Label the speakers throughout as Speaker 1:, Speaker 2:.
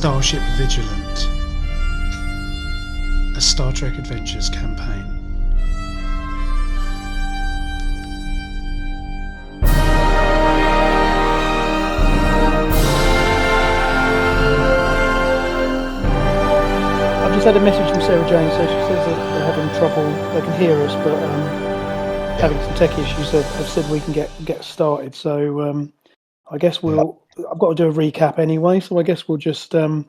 Speaker 1: Starship Vigilant, a Star Trek Adventures campaign.
Speaker 2: I've just had a message from Sarah Jane, so she says that they're having trouble. They can hear us, but having some tech issues. Have said we can get started. So I guess I've got to do a recap anyway, so I guess we'll just.
Speaker 3: I'm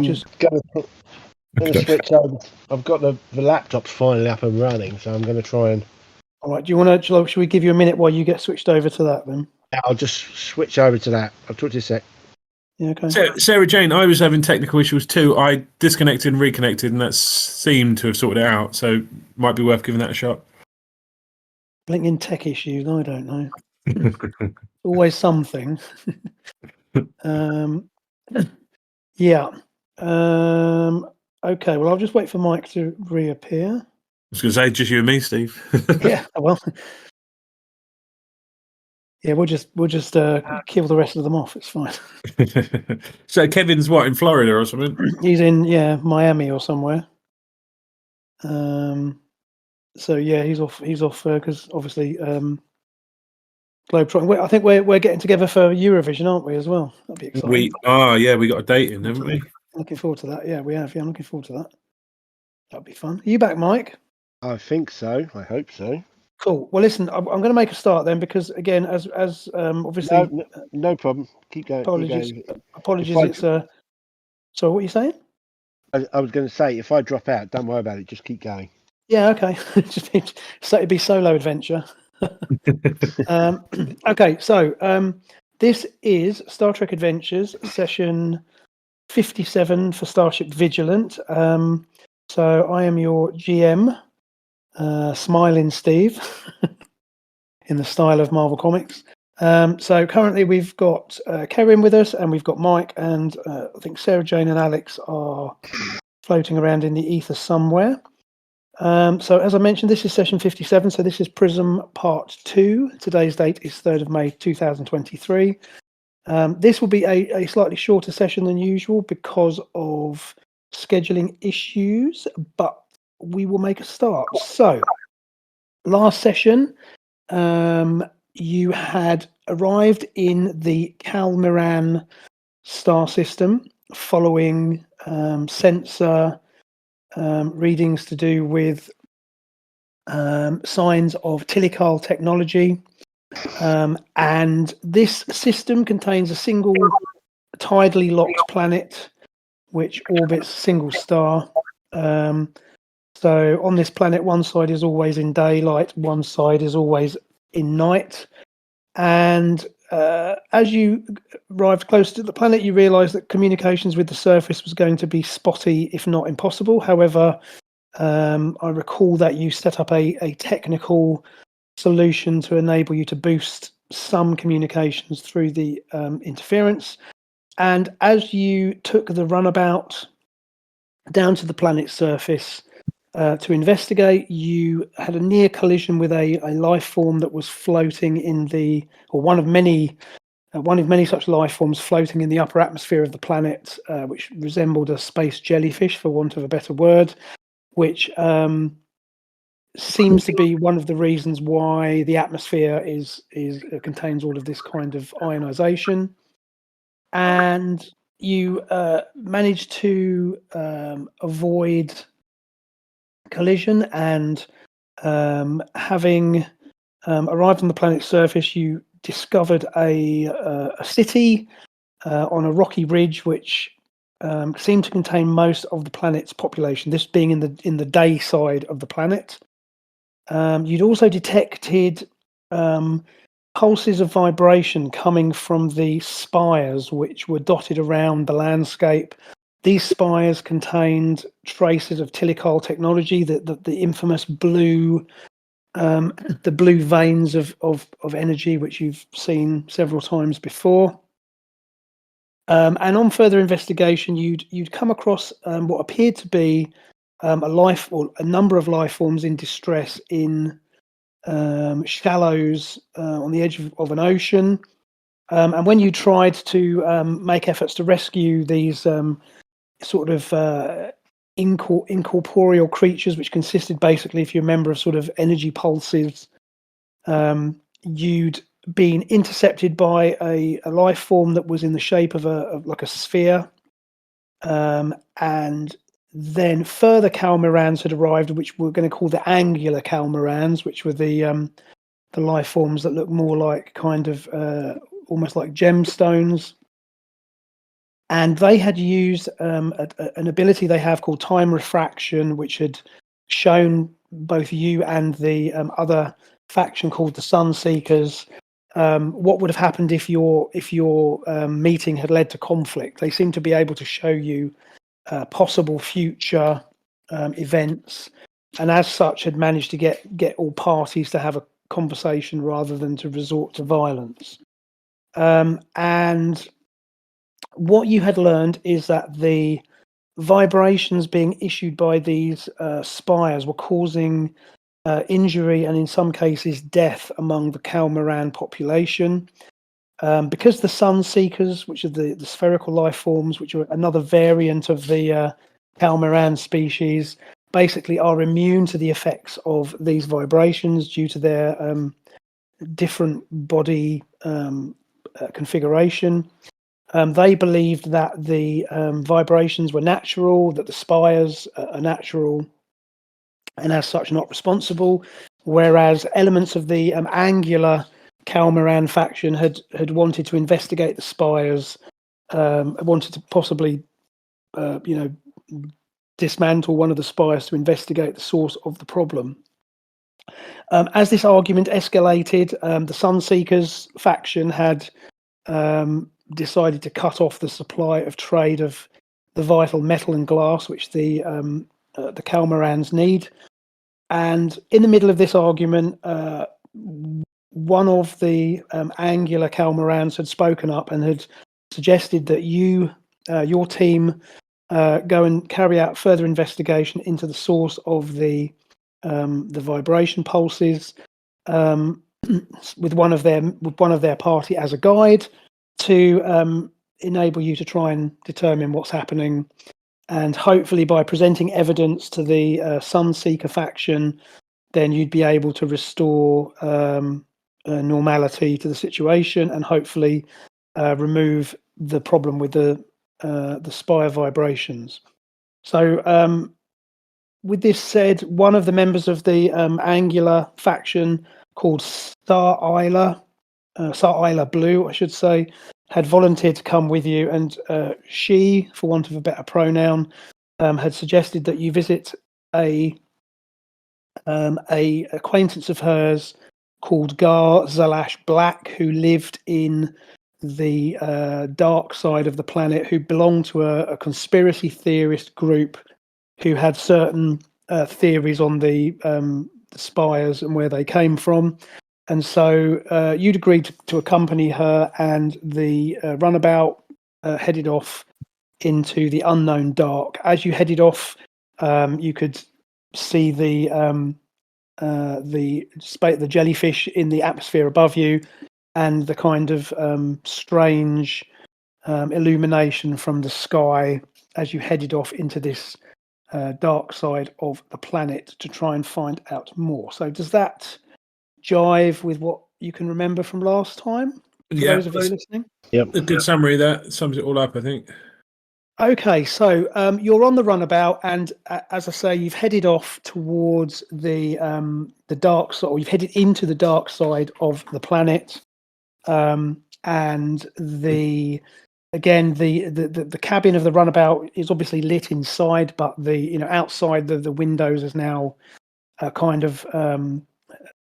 Speaker 3: just going to switch over. I've got the laptop's finally up and running, so I'm going to try and.
Speaker 2: All right. Do you want to? Should we give you a minute while you get switched over to that then?
Speaker 3: Yeah, I'll just switch over to that. I'll talk to you a sec.
Speaker 2: Yeah. Okay.
Speaker 4: Sarah Jane, I was having technical issues too. I disconnected and reconnected, and that seemed to have sorted it out. So might be worth giving that a shot.
Speaker 2: Blinking tech issues. I don't know. Always something. Yeah. Okay. Well, I'll just wait for Mike to reappear.
Speaker 4: I was going to say just you and me, Steve.
Speaker 2: Yeah. Well. Yeah, we'll just kill the rest of them off. It's fine.
Speaker 4: So Kevin's what, in Florida or something?
Speaker 2: He's in Miami or somewhere. So yeah, he's off because obviously Globetrotting. I think we're getting together for Eurovision, aren't we? As well. That'd be exciting.
Speaker 4: We got a date in, haven't we?
Speaker 2: Looking forward to that. Yeah, we have. Yeah, I'm looking forward to that. That'd be fun. Are you back, Mike?
Speaker 3: I think so. I hope so.
Speaker 2: Cool. Well, listen, I'm going to make a start then because again, as obviously,
Speaker 3: no problem. Keep going.
Speaker 2: Apologies. It's So what are you saying?
Speaker 3: I was going to say, if I drop out, don't worry about it. Just keep going.
Speaker 2: Yeah. Okay. It'd be solo adventure. Okay. So this is Star Trek Adventures session 57 for Starship Vigilant. So I am your GM. Smiling Steve in the style of Marvel Comics. So currently we've got Karen with us and we've got Mike and I think Sarah Jane and Alex are floating around in the ether somewhere. So as I mentioned, this is session 57. So this is Prism Part 2. Today's date is 3rd of May 2023. This will be a slightly shorter session than usual because of scheduling issues, but we will make a start. So, last session, you had arrived in the Calmiran star system following sensor readings to do with signs of Tilical technology. And this system contains a single tidally locked planet which orbits a single star. So on this planet, one side is always in daylight, one side is always in night. And as you arrived close to the planet, you realised that communications with the surface was going to be spotty, if not impossible. However, I recall that you set up a technical solution to enable you to boost some communications through the interference. And as you took the runabout down to the planet's surface, to investigate, you had a near collision with a life form that was floating in one of many such life forms floating in the upper atmosphere of the planet, which resembled a space jellyfish, for want of a better word, which seems to be one of the reasons why the atmosphere contains all of this kind of ionization. And you managed to avoid collision, and having arrived on the planet's surface, you discovered a city on a rocky ridge which seemed to contain most of the planet's population, this being in the day side of the planet. You'd also detected pulses of vibration coming from the spires which were dotted around the landscape. These spires contained traces of Tilical technology, the infamous blue, the blue veins of energy, which you've seen several times before. And on further investigation, you'd come across what appeared to be a number of life forms in distress in shallows on the edge of an ocean. And when you tried to make efforts to rescue these sort of incorporeal creatures, which consisted basically, if you remember, of sort of energy pulses, you'd been intercepted by a life form that was in the shape of like a sphere, and then further Calmerans had arrived, which we're going to call the angular Calmerans, which were the life forms that look more like kind of almost like gemstones. And they had used an ability they have called time refraction, which had shown both you and the other faction called the Sunseekers what would have happened if your meeting had led to conflict. They seem to be able to show you possible future events, and as such had managed to get all parties to have a conversation rather than to resort to violence. And what you had learned is that the vibrations being issued by these spires were causing injury and in some cases death among the Calmeran population. Because the Sunseekers, which are the spherical life forms, which are another variant of the Calmeran species, basically are immune to the effects of these vibrations due to their different body configuration. They believed that the vibrations were natural, that the spires are natural, and as such not responsible, whereas elements of the angular Calmeran faction had wanted to investigate the spires, wanted to possibly dismantle one of the spires to investigate the source of the problem. As this argument escalated, the Sunseekers faction had decided to cut off the supply of trade of the vital metal and glass which the Calmerans need. And in the middle of this argument, one of the angular Calmerans had spoken up and had suggested that your team go and carry out further investigation into the source of the vibration pulses, with one of their party as a guide to enable you to try and determine what's happening. And hopefully by presenting evidence to the Sunseeker faction, then you'd be able to restore normality to the situation and hopefully remove the problem with the spire vibrations. So with this said, one of the members of the angular faction called Star Isla Blue, I should say, had volunteered to come with you, and she, for want of a better pronoun, had suggested that you visit a acquaintance of hers called Gar Zalash Black, who lived in the dark side of the planet, who belonged to a conspiracy theorist group who had certain theories on the spires and where they came from. And so you'd agreed to accompany her, and the runabout headed off into the unknown dark. As you headed off, you could see the jellyfish in the atmosphere above you, and the kind of strange illumination from the sky as you headed off into this dark side of the planet to try and find out more. So does that jive with what you can remember from last time? For those of you listening?
Speaker 3: Yep.
Speaker 4: A good summary that sums it all up, I think.
Speaker 2: Okay, so you're on the runabout, and as I say, you've headed off towards the dark side, or you've headed into the dark side of the planet, and the cabin of the runabout is obviously lit inside, but the outside the windows is now a kind of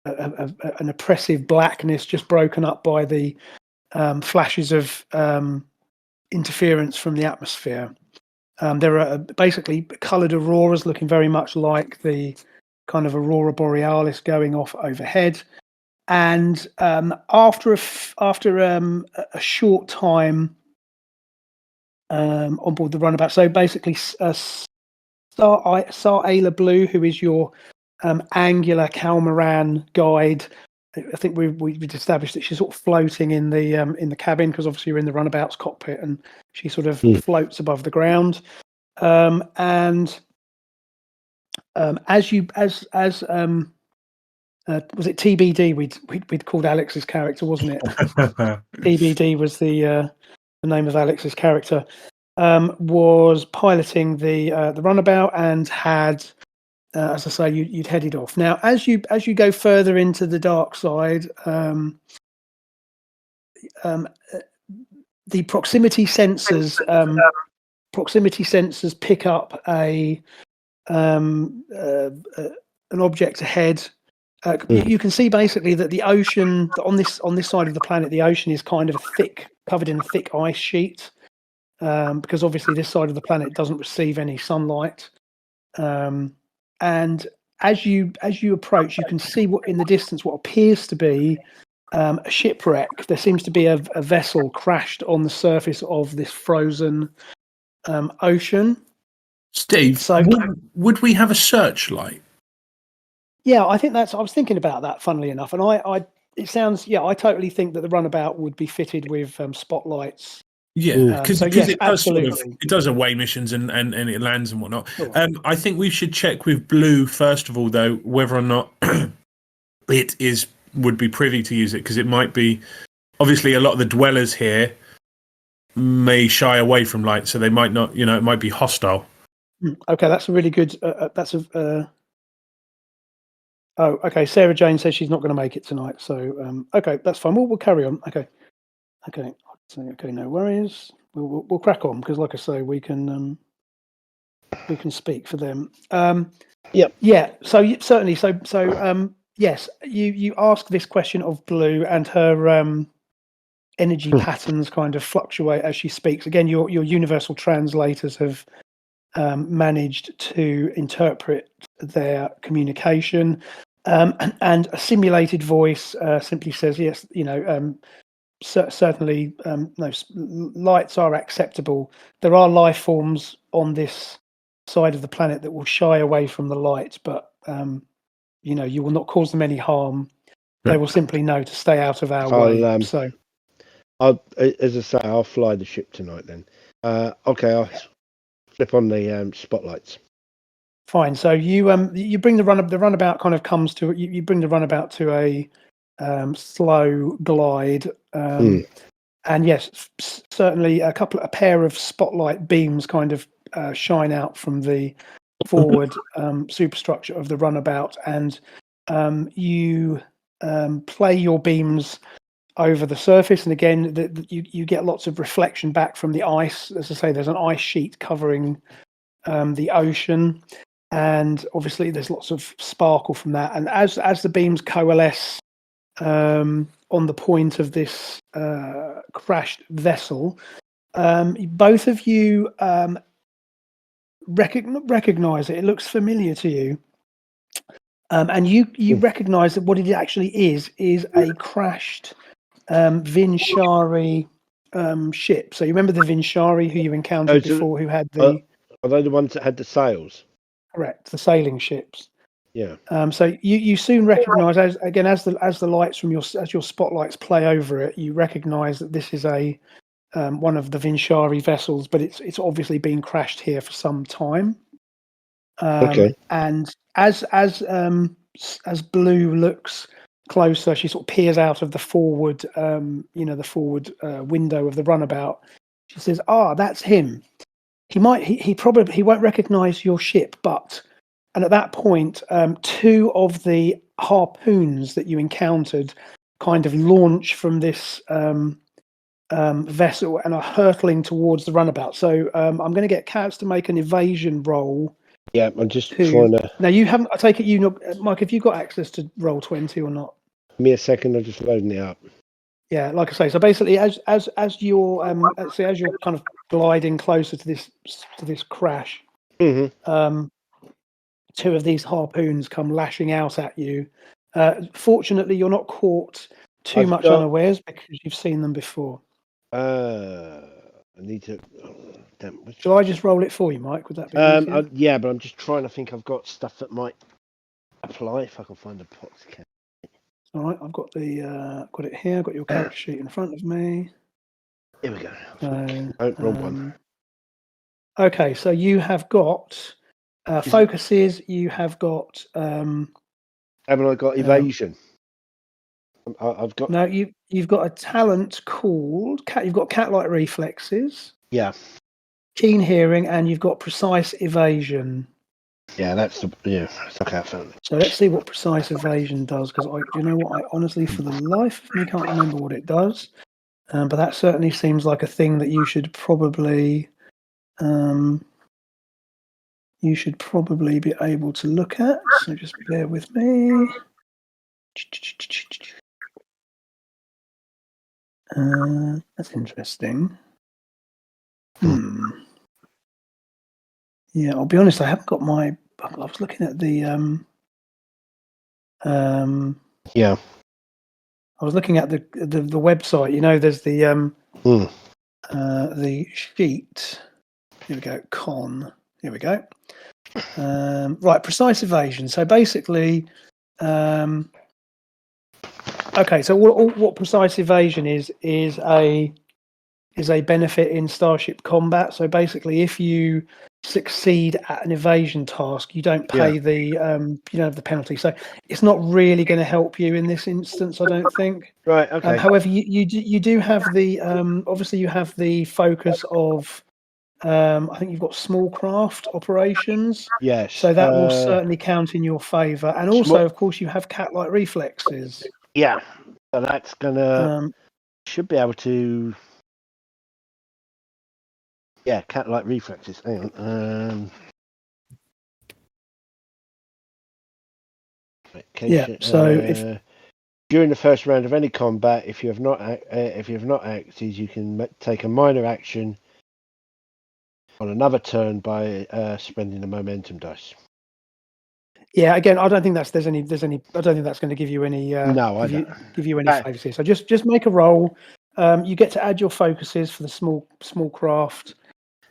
Speaker 2: an oppressive blackness, just broken up by the flashes of interference from the atmosphere. There are basically coloured auroras looking very much like the kind of aurora borealis going off overhead. And after a short time on board the runabout, so basically Star Isla Blue, who is your angular Calmeran guide, I think we've established that she's sort of floating in the cabin, because obviously you're in the runabout's cockpit, and she sort of floats above the ground. And as was it TBD? We'd called Alex's character, wasn't it? TBD was the name of Alex's character. Was piloting the runabout and had, as I say, you'd headed off. Now, as you go further into the dark side, the proximity sensors pick up an object ahead. You can see basically that the ocean on this side of the planet, the ocean is kind of covered in a thick ice sheet, because obviously this side of the planet doesn't receive any sunlight. And as you approach, you can see in the distance what appears to be a shipwreck. There seems to be a vessel crashed on the surface of this frozen ocean.
Speaker 4: Steve, so would we have a searchlight?
Speaker 2: Yeah, I think I was thinking about that, funnily enough, and I totally think that the runabout would be fitted with spotlights.
Speaker 4: Yeah, because
Speaker 2: yes,
Speaker 4: it does it does away missions and it lands and whatnot. Sure. I think we should check with Blue first of all, though, whether or not it would be privy to use it, because it might be. Obviously, a lot of the dwellers here may shy away from light, so they might not. It might be hostile.
Speaker 2: Okay, that's a really good. Oh, okay. Sarah Jane says she's not going to make it tonight, so okay, that's fine. We'll carry on. Okay. Okay, no worries. We'll crack on, because, like I say, we can speak for them.
Speaker 3: Yep.
Speaker 2: Yeah. So certainly. So yes, you ask this question of Blue, and her energy patterns kind of fluctuate as she speaks. Again, your universal translators have managed to interpret their communication, and a simulated voice simply says, yes, certainly, no, lights are acceptable. There are life forms on this side of the planet that will shy away from the light, but you will not cause them any harm. They will simply know to stay out of our way. So,
Speaker 3: as I say, I'll fly the ship tonight. Then, okay, I'll flip on the spotlights.
Speaker 2: Fine. So you bring the runabout kind of comes to you bring the runabout to a slow glide, and yes, certainly a pair of spotlight beams kind of shine out from the forward superstructure of the runabout, and you play your beams over the surface, and again you get lots of reflection back from the ice. As I say, there's an ice sheet covering the ocean, and obviously there's lots of sparkle from that, and as the beams coalesce on the point of this crashed vessel, both of you recognize it. It looks familiar to you, and you recognize that what it actually is a crashed Vinshari ship. So you remember the Vinshari who you encountered before, who had the...
Speaker 3: Are they the ones that had the sails?
Speaker 2: Correct, the sailing ships.
Speaker 3: Yeah.
Speaker 2: So you soon recognise, as the lights from your spotlights play over it, you recognise that this is a one of the Vinshari vessels, but it's obviously been crashed here for some time.
Speaker 3: Okay.
Speaker 2: And as Blue looks closer, she sort of peers out of the forward, the forward window of the runabout. She says, that's him. He won't recognise your ship, but... And at that point, two of the harpoons that you encountered kind of launch from this vessel and are hurtling towards the runabout. So I'm going to get Cats to make an evasion roll.
Speaker 3: Yeah, I'm just trying to...
Speaker 2: Now, you haven't... I take it Mike, have you got access to roll 20 or not?
Speaker 3: Give me a second, I'm just loading it up.
Speaker 2: Yeah, like I say, so basically, as you're kind of gliding closer to this crash, two of these harpoons come lashing out at you. Fortunately, you're not caught too much unawares, because you've seen them before.
Speaker 3: I need to...
Speaker 2: Shall I just roll it for you, Mike? Would that be easier?
Speaker 3: Yeah, but I'm just trying to think. I've got stuff that might apply if I can find a pot.
Speaker 2: All right, I've got got it here. I've got your character sheet in front of me.
Speaker 3: Here we go.
Speaker 2: So,
Speaker 3: wrong one.
Speaker 2: Okay, so you have got focuses. You have got.
Speaker 3: Haven't I got evasion? I've got.
Speaker 2: No, you've got a talent called cat. You've got cat-like reflexes.
Speaker 3: Yeah.
Speaker 2: Keen hearing, and you've got precise evasion.
Speaker 3: Yeah, that's okay. I found it.
Speaker 2: So let's see what precise evasion does, because you know what? I honestly, for the life of me, can't remember what it does. But that certainly seems like a thing that you should probably be able to look at. So just bear with me. That's interesting. Yeah, I'll be honest. I haven't got my. I was looking at the.
Speaker 3: Yeah.
Speaker 2: I was looking at the website. You know, there's the sheet. Here we go. Here we go. Right, precise evasion. So basically, okay. So what precise evasion is a benefit in Starship combat. So basically, if you succeed at an evasion task, you don't pay the the penalty. So it's not really going to help you in this instance, I don't think.
Speaker 3: Right. Okay.
Speaker 2: However, you do have the obviously you have the focus of I think you've got small craft operations.
Speaker 3: Yes.
Speaker 2: So that will certainly count in your favour, and also, of course, you have cat-like reflexes.
Speaker 3: Yeah. So that's gonna should be able to. Yeah, cat-like reflexes. Hang on.
Speaker 2: So
Speaker 3: during the first round of any combat, if you have not acted, you can take a minor action on another turn by spending the momentum dice.
Speaker 2: Yeah, again, I don't think there's any. I don't think that's going to give you any. Give you any favours here. So just make a roll. You get to add your focuses for the small craft.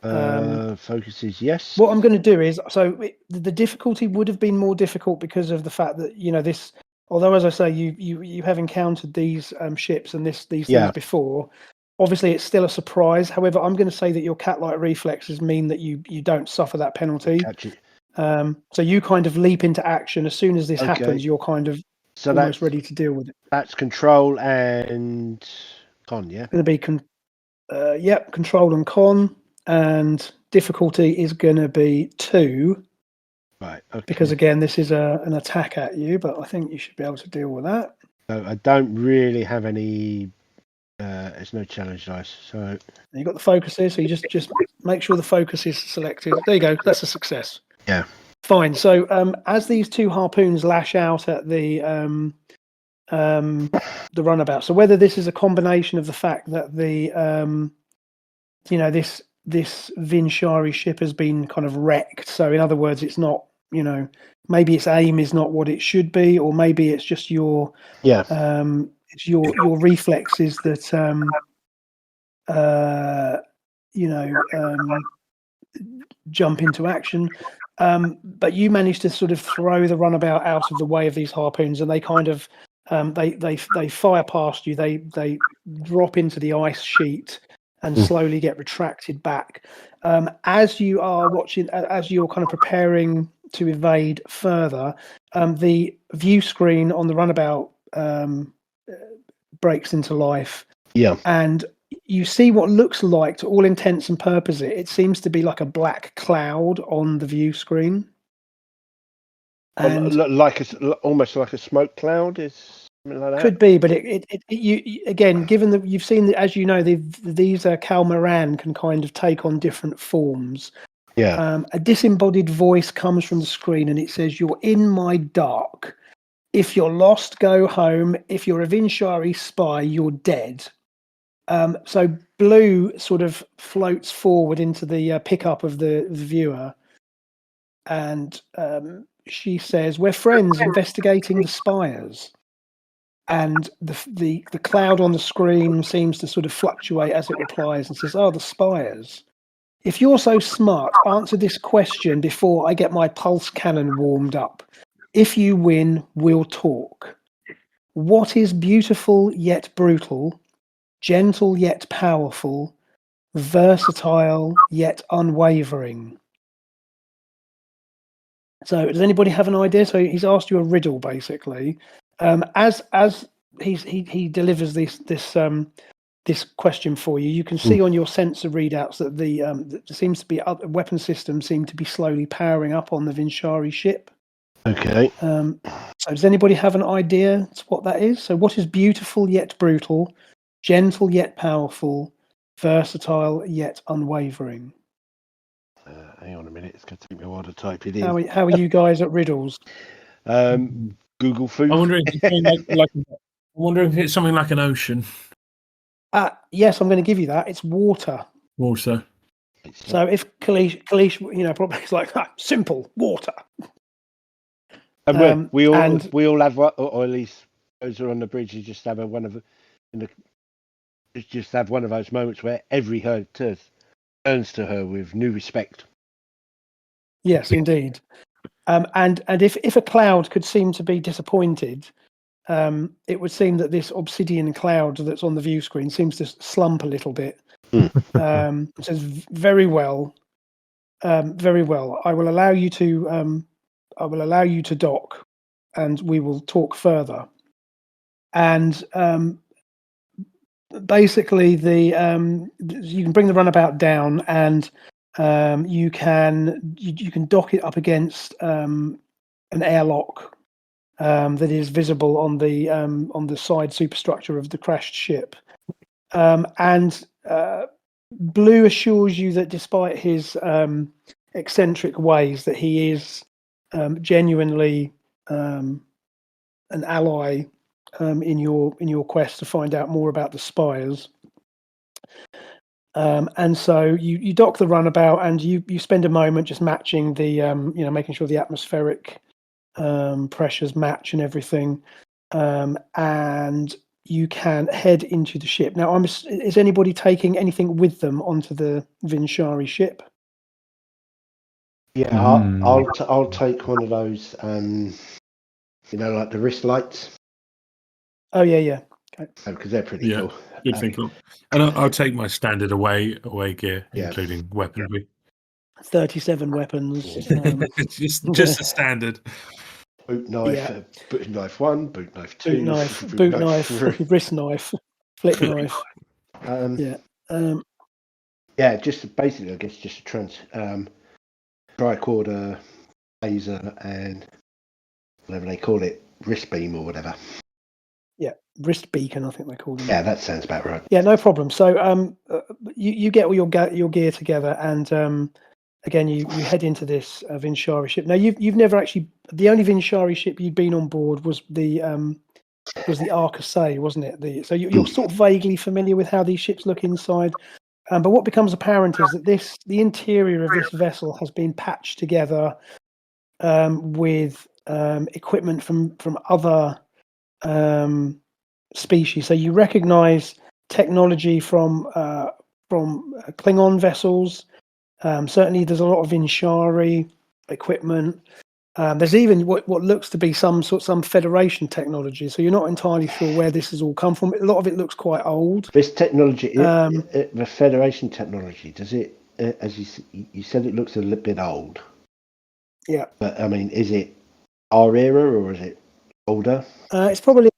Speaker 3: Focuses, yes.
Speaker 2: What I'm going to do is, the difficulty would have been more difficult because of the fact that this. Although, as I say, you have encountered these ships and these things before. Obviously, it's still a surprise. However, I'm going to say that your cat-like reflexes mean that you don't suffer that penalty.
Speaker 3: Catch it.
Speaker 2: So you kind of leap into action as soon as this happens. You're kind of almost ready to deal with it.
Speaker 3: That's control and con, yeah.
Speaker 2: Going to be control and con, and difficulty is going to be 2.
Speaker 3: Right. Okay.
Speaker 2: Because again, this is an attack at you, but I think you should be able to deal with that.
Speaker 3: So I don't really have any. There's no challenge dice. So
Speaker 2: you got the focuses. So you just make sure the focus is selected. There you go. That's a success.
Speaker 3: Yeah.
Speaker 2: Fine. So as these 2 harpoons lash out at the runabout, so whether this is a combination of the fact that the this Vinshari ship has been kind of wrecked. So in other words, it's not, maybe its aim is not what it should be, or maybe it's just your it's your reflexes that jump into action. But you manage to sort of throw the runabout out of the way of these harpoons, and they kind of they fire past you. They drop into the ice sheet and slowly get retracted back. As you are watching, as you're kind of preparing to evade further, the view screen on the runabout breaks into life.
Speaker 3: Yeah.
Speaker 2: And you see what looks like, to all intents and purposes, it seems to be like a black cloud on the view screen. And
Speaker 3: almost like a smoke cloud is. Like that.
Speaker 2: Could be, but you again, given that you've seen that, as you know, these Kalmaran can kind of take on different forms.
Speaker 3: Yeah.
Speaker 2: A disembodied voice comes from the screen and it says, "You're in my dark. If you're lost, go home. If you're a Vinshari spy, you're dead." So Blue sort of floats forward into the pickup of the viewer, and she says, "We're friends investigating the spires." And the cloud on the screen seems to sort of fluctuate as it replies and says, "Oh, the spires. If you're so smart, answer this question before I get my pulse cannon warmed up. If you win, we'll talk. What is beautiful yet brutal, gentle yet powerful, versatile yet unwavering? So does anybody have an idea? So he's asked you a riddle, basically. As he delivers this question for you, you can see on your sensor readouts that there seems to be other weapon systems seem to be slowly powering up on the Vinchari ship.
Speaker 3: Okay.
Speaker 2: So does anybody have an idea what that is? So what is beautiful yet brutal, gentle yet powerful, versatile yet unwavering?
Speaker 3: Hang on a minute. It's going to take me a while to type it in.
Speaker 2: How are you guys at riddles?
Speaker 3: Google food.
Speaker 4: I wonder if it's something I wonder if it's something like an ocean.
Speaker 2: Yes, I'm going to give you that. It's water.
Speaker 4: Also,
Speaker 2: So if Kalish, probably it's like simple water.
Speaker 3: And we all have one, or at least those who are on the bridge. You just have one of those moments where every herd turns to her with new respect.
Speaker 2: Yes, indeed. And if a cloud could seem to be disappointed, it would seem that this obsidian cloud that's on the view screen seems to slump a little bit. It says very well. Very well. I will allow you to dock, and we will talk further. And basically, you can bring the runabout down, and you can dock it up against an airlock that is visible on the side superstructure of the crashed ship. And Blue assures you that despite his eccentric ways, that he is genuinely an ally in your quest to find out more about the spires. And so you dock the runabout, and you spend a moment just matching the making sure the atmospheric pressures match and everything, and you can head into the ship. Now, is anybody taking anything with them onto the Vinchari ship?
Speaker 3: Yeah, I'll take one of those. Like the wrist lights.
Speaker 2: Oh yeah. Okay.
Speaker 3: Because they're pretty cool.
Speaker 4: Good thinking. And I'll take my standard away gear, including weaponry.
Speaker 2: 37 weapons.
Speaker 4: just a standard.
Speaker 3: Boot knife, boot knife 1, boot knife 2,
Speaker 2: boot knife, wrist knife, flick knife.
Speaker 3: Just basically, I guess, just a tricorder, laser, and whatever they call it, wrist beam or whatever.
Speaker 2: Yeah, wrist beacon, I think they call them.
Speaker 3: Yeah, that sounds about right.
Speaker 2: Yeah, no problem. So you get all your gear together, and again, you head into this Vinchari ship. Now, you've never actually. The only Vinchari ship you'd been on board was the Arcasay, wasn't it? So you're sort of vaguely familiar with how these ships look inside. But what becomes apparent is that the interior of this vessel has been patched together with equipment from other species. So you recognise technology from Klingon vessels. Certainly, there's a lot of Vinchari equipment. There's even what looks to be some Federation technology. So you're not entirely sure where this has all come from. A lot of it looks quite old.
Speaker 3: This technology, the Federation technology, does it? As you said, it looks a little bit old.
Speaker 2: Yeah.
Speaker 3: But I mean, is it our era or is it older?
Speaker 2: It's probably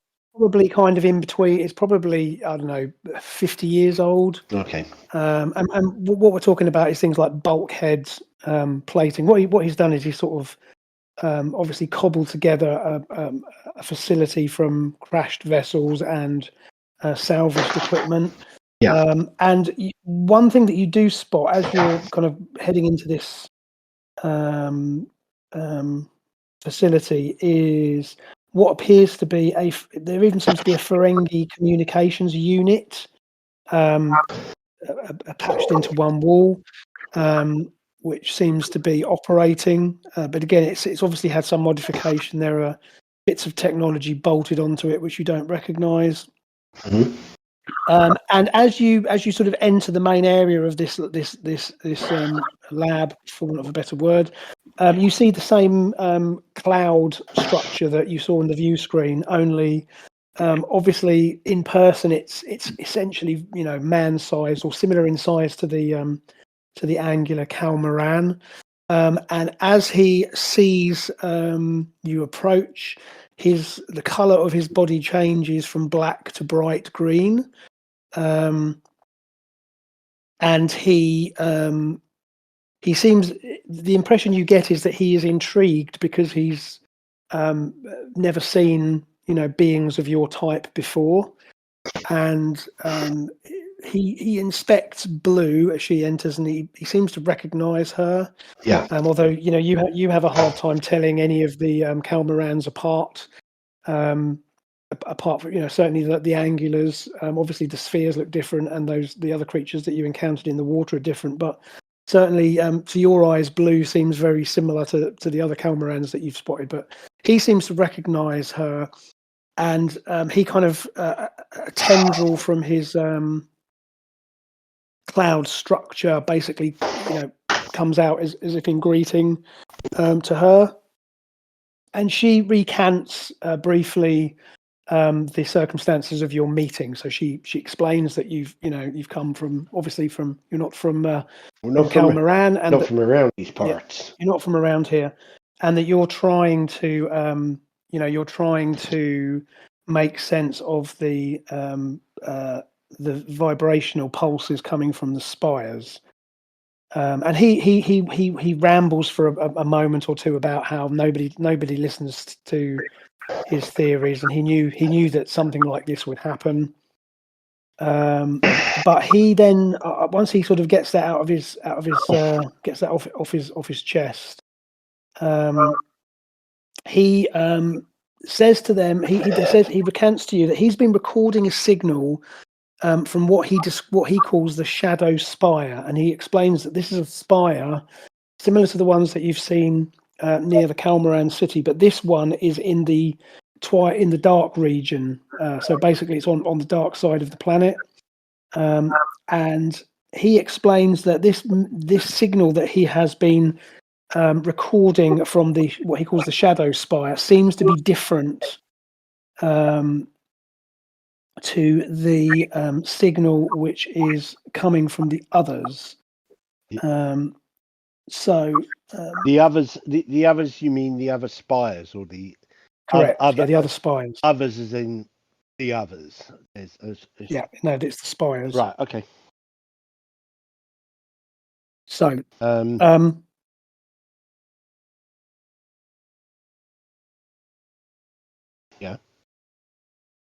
Speaker 2: kind of in between. It's probably, I don't know, 50 years old.
Speaker 3: Okay.
Speaker 2: And what we're talking about is things like bulkheads, plating. What he's done is he's sort of obviously cobbled together a facility from crashed vessels and salvaged equipment.
Speaker 3: Yeah.
Speaker 2: And one thing that you do spot as you're kind of heading into this facility is what appears to be there even seems to be a Ferengi communications unit attached into one wall, which seems to be operating. But again, it's obviously had some modification. There are bits of technology bolted onto it which you don't recognise.
Speaker 3: Mm-hmm.
Speaker 2: And as you sort of enter the main area of this lab, for want of a better word, you see the same cloud structure that you saw on the view screen, only Obviously, in person, it's essentially man-sized or similar in size to the angular Calmaran. And as he sees you approach, the color of his body changes from black to bright green, and he seems. The impression you get is that he is intrigued because he's never seen beings of your type before, and he inspects Blue as she enters, and he seems to recognise her.
Speaker 3: Yeah.
Speaker 2: Although you have a hard time telling any of the Calmarans apart. Apart from certainly the angulars, obviously the spheres look different, and the other creatures that you encountered in the water are different. But certainly, to your eyes, Blue seems very similar to the other Calmarans that you've spotted. But he seems to recognise her, and he kind of a tendril from his cloud structure basically comes out as if in greeting to her, and she recants briefly the circumstances of your meeting. So she explains that you've come from you're not from Calmaran, and
Speaker 3: not from around these parts.
Speaker 2: Yeah, you're not from around here, and that you're trying to make sense of the vibrational pulses coming from the spires. And he rambles for a moment or two about how nobody listens to his theories, and he knew that something like this would happen. But he then once he sort of gets that gets that off his chest, he says to them, he recants to you that he's been recording a signal from what he calls the shadow spire, and he explains that this is a spire similar to the ones that you've seen near the Calmaran city, but this one is in the dark region. So basically, it's on the dark side of the planet. And he explains that this signal that he has been recording from what he calls the shadow spire seems to be different to the signal which is coming from the others.
Speaker 3: The others, the others, you mean the other spires, or the
Speaker 2: correct? The other spires.
Speaker 3: Others as in the others.
Speaker 2: Yeah, no, it's the spires.
Speaker 3: Right. Okay.
Speaker 2: So,
Speaker 3: yeah.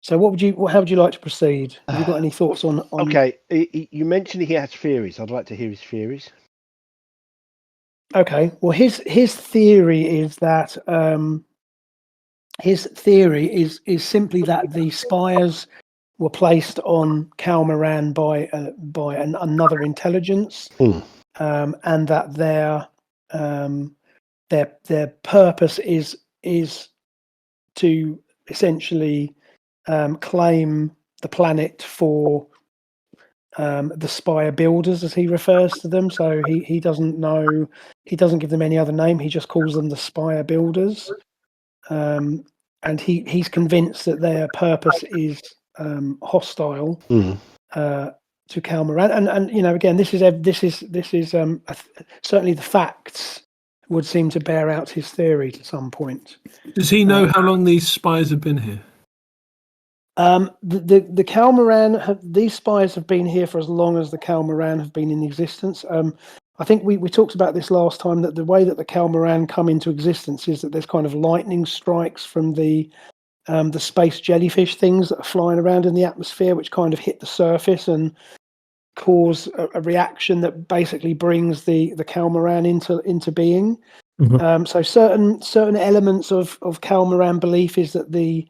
Speaker 2: So, how would you like to proceed? Have you got any thoughts on?
Speaker 3: Okay, you mentioned he has theories. I'd like to hear his theories.
Speaker 2: Okay, well, his theory is that is simply that the spires were placed on Calmaran by another intelligence, and that their purpose is to essentially claim the planet for the spire builders, as he refers to them. So he doesn't give them any other name. He just calls them the spire builders, and he's convinced that their purpose is hostile to Calmaran. And again, this is certainly the facts would seem to bear out his theory to some point.
Speaker 5: Does he know how long these spires have been here?
Speaker 2: The Calmaran these spires have been here for as long as the Calmaran have been in existence. I think we talked about this last time, that the way that the Calmaran come into existence is that there's kind of lightning strikes from the space jellyfish things that are flying around in the atmosphere, which kind of hit the surface and cause a reaction that basically brings the Calmaran into being. Mm-hmm. So certain elements of Calmaran belief is that the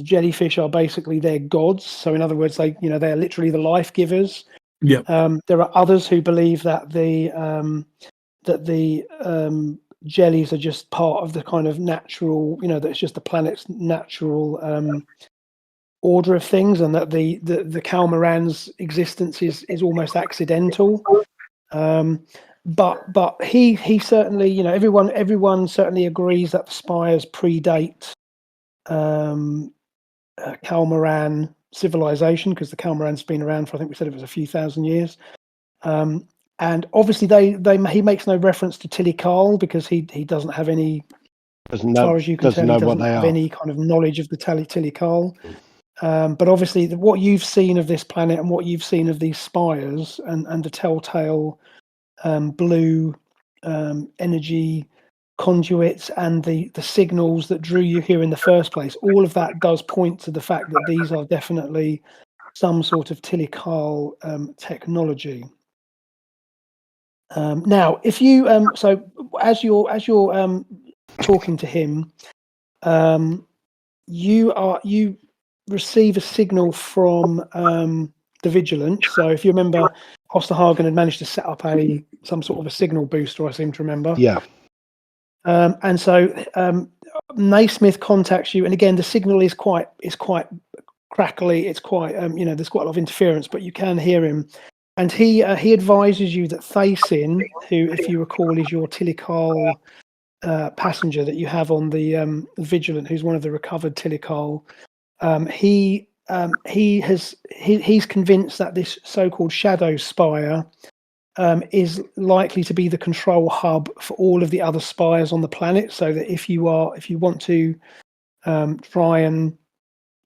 Speaker 2: jellyfish are basically their gods. So in other words, they're literally the life givers.
Speaker 5: Yeah.
Speaker 2: There are others who believe that the jellies are just part of the kind of natural, that it's just the planet's natural order of things, and that the Calmaran's existence is almost accidental. But he certainly, everyone certainly agrees that the spires predate Calmaran civilization, because the Calmaran's been around for, I think we said it was a few thousand years. And obviously he makes no reference to Tilikal because he doesn't have any, as far as you can tell, he doesn't have any kind of knowledge of the Tilikal. But obviously what you've seen of this planet and what you've seen of these spires and the telltale blue energy conduits and the signals that drew you here in the first place, all of that does point to the fact that these are definitely some sort of Tilikal technology. Now, if you so as you're talking to him, you receive a signal from the Vigilant. So if you remember, Osterhagen had managed to set up some sort of a signal booster, I seem to remember.
Speaker 3: Yeah.
Speaker 2: And so Naismith contacts you, and again, the signal is quite crackly. It's quite there's quite a lot of interference, but you can hear him. And he advises you that Thasin, who, if you recall, is your Tilikal passenger that you have on the Vigilant, who's one of the recovered Tilikal, he's convinced that this so-called Shadow Spire is likely to be the control hub for all of the other spires on the planet. So that if you want to try and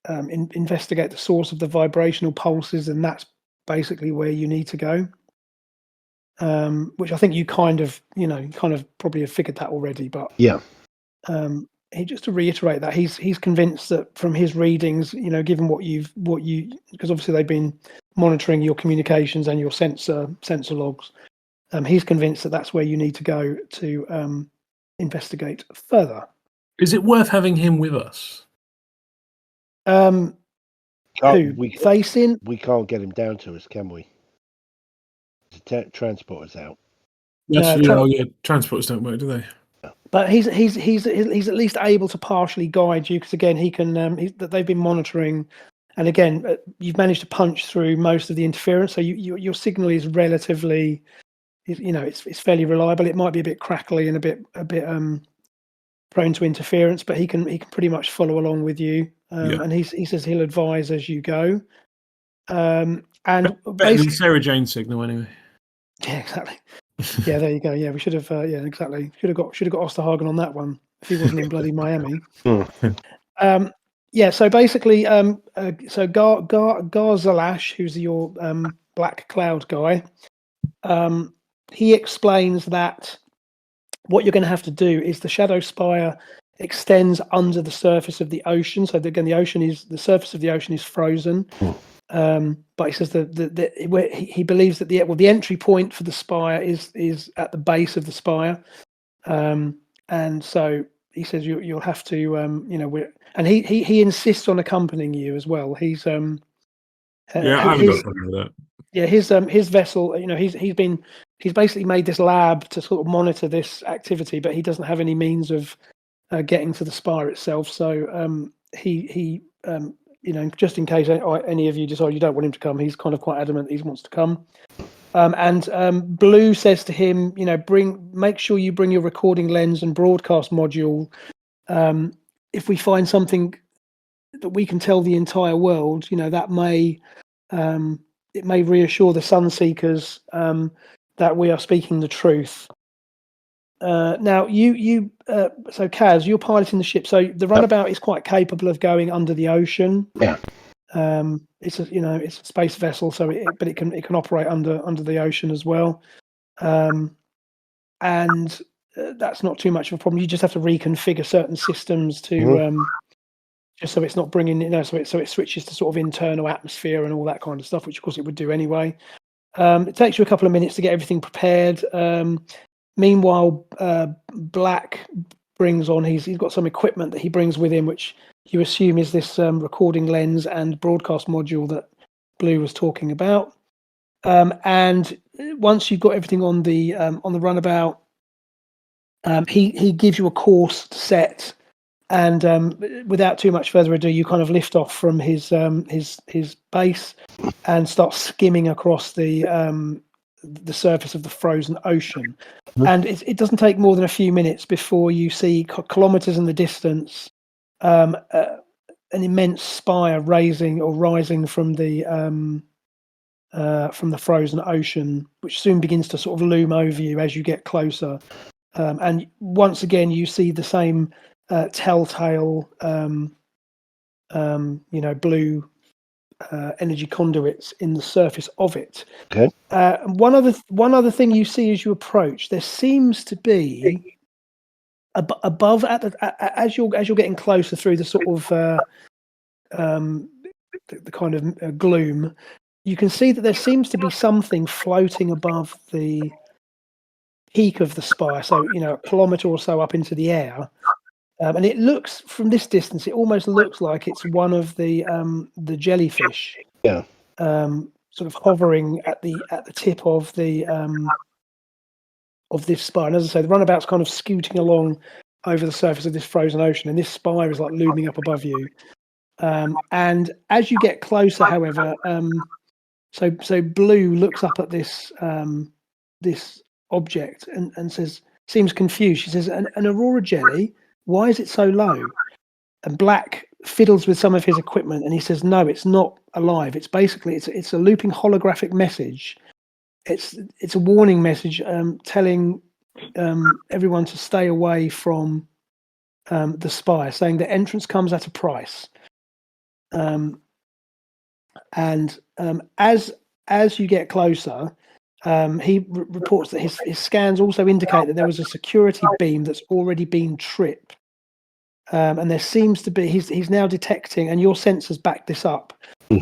Speaker 2: investigate the source of the vibrational pulses, then that's basically where you need to go. Which I think you kind of probably have figured that already, but
Speaker 3: yeah.
Speaker 2: Just to reiterate that he's convinced that from his readings, given what you because obviously they've been monitoring your communications and your sensor logs, he's convinced that that's where you need to go to investigate further.
Speaker 5: Is it worth having him with us?
Speaker 2: Facing?
Speaker 3: We can't get him down to us, can we? The transporter's out.
Speaker 5: Transporters don't work, do they?
Speaker 2: But he's at least able to partially guide you, because again he can. They've been monitoring, and again you've managed to punch through most of the interference, so your signal is relatively, it's fairly reliable. It might be a bit crackly and a bit prone to interference, but he can pretty much follow along with you. And he says he'll advise as you go. And
Speaker 5: better than Sarah Jane's signal anyway.
Speaker 2: Yeah, exactly. Yeah, there you go. Yeah, we should have. Yeah, exactly. Should have got Osterhagen on that one if he wasn't in bloody Miami. Yeah. So basically, so Garzalash, who's your Black Cloud guy, he explains that what you're going to have to do is the Shadow Spire extends under the surface of the ocean. So again, the surface of the ocean is frozen. But he says that he believes that the entry point for the spire is at the base of the spire, and so he says you'll have to and he insists on accompanying you as well. He's
Speaker 5: I haven't got something with that.
Speaker 2: Yeah, his vessel, he's basically made this lab to sort of monitor this activity, but he doesn't have any means of getting to the spire itself. So he just in case any of you decide you don't want him to come, he's kind of quite adamant that he wants to come. And Blue says to him, make sure you bring your recording lens and broadcast module. If we find something that we can tell the entire world, that may it may reassure the Sunseekers that we are speaking the truth. Now, so Kaz, you're piloting the ship. So the runabout is quite capable of going under the ocean.
Speaker 3: Yeah.
Speaker 2: It's a space vessel, so it can operate under the ocean as well. And that's not too much of a problem. You just have to reconfigure certain systems to just so it's not bringing, so it switches to sort of internal atmosphere and all that kind of stuff, which of course it would do anyway. It takes you a couple of minutes to get everything prepared. Meanwhile, Black brings on, he's got some equipment that he brings with him, which you assume is this recording lens and broadcast module that Blue was talking about. And once you've got everything on the runabout, he gives you a course set, and without too much further ado, you kind of lift off from his base and start skimming across the surface of the frozen ocean. And it doesn't take more than a few minutes before you see kilometers in the distance an immense spire rising from the frozen ocean, which soon begins to sort of loom over you as you get closer. And once again, you see the same telltale, blue energy conduits in the surface of it.
Speaker 3: Okay.
Speaker 2: One other thing you see as you approach, there seems to be above as you're getting closer through the sort of the kind of gloom, you can see that there seems to be something floating above the peak of the spire, so a kilometre or so up into the air, and it looks from this distance, it almost looks like it's one of the jellyfish, sort of hovering at the tip of the of this spire. And as I say, the runabout's kind of scooting along over the surface of this frozen ocean, and this spire is like looming up above you. And as you get closer, however, so Blue looks up at this this object and seems confused. She says, "An aurora jelly? Why is it so low?" And Black fiddles with some of his equipment, and he says, "No, it's not alive. It's basically it's a looping holographic message. It's a warning message telling everyone to stay away from the spire, saying that entrance comes at a price." And as you get closer, he reports that his scans also indicate that there was a security beam that's already been tripped, and there seems to be he's now detecting, and your sensors back this up,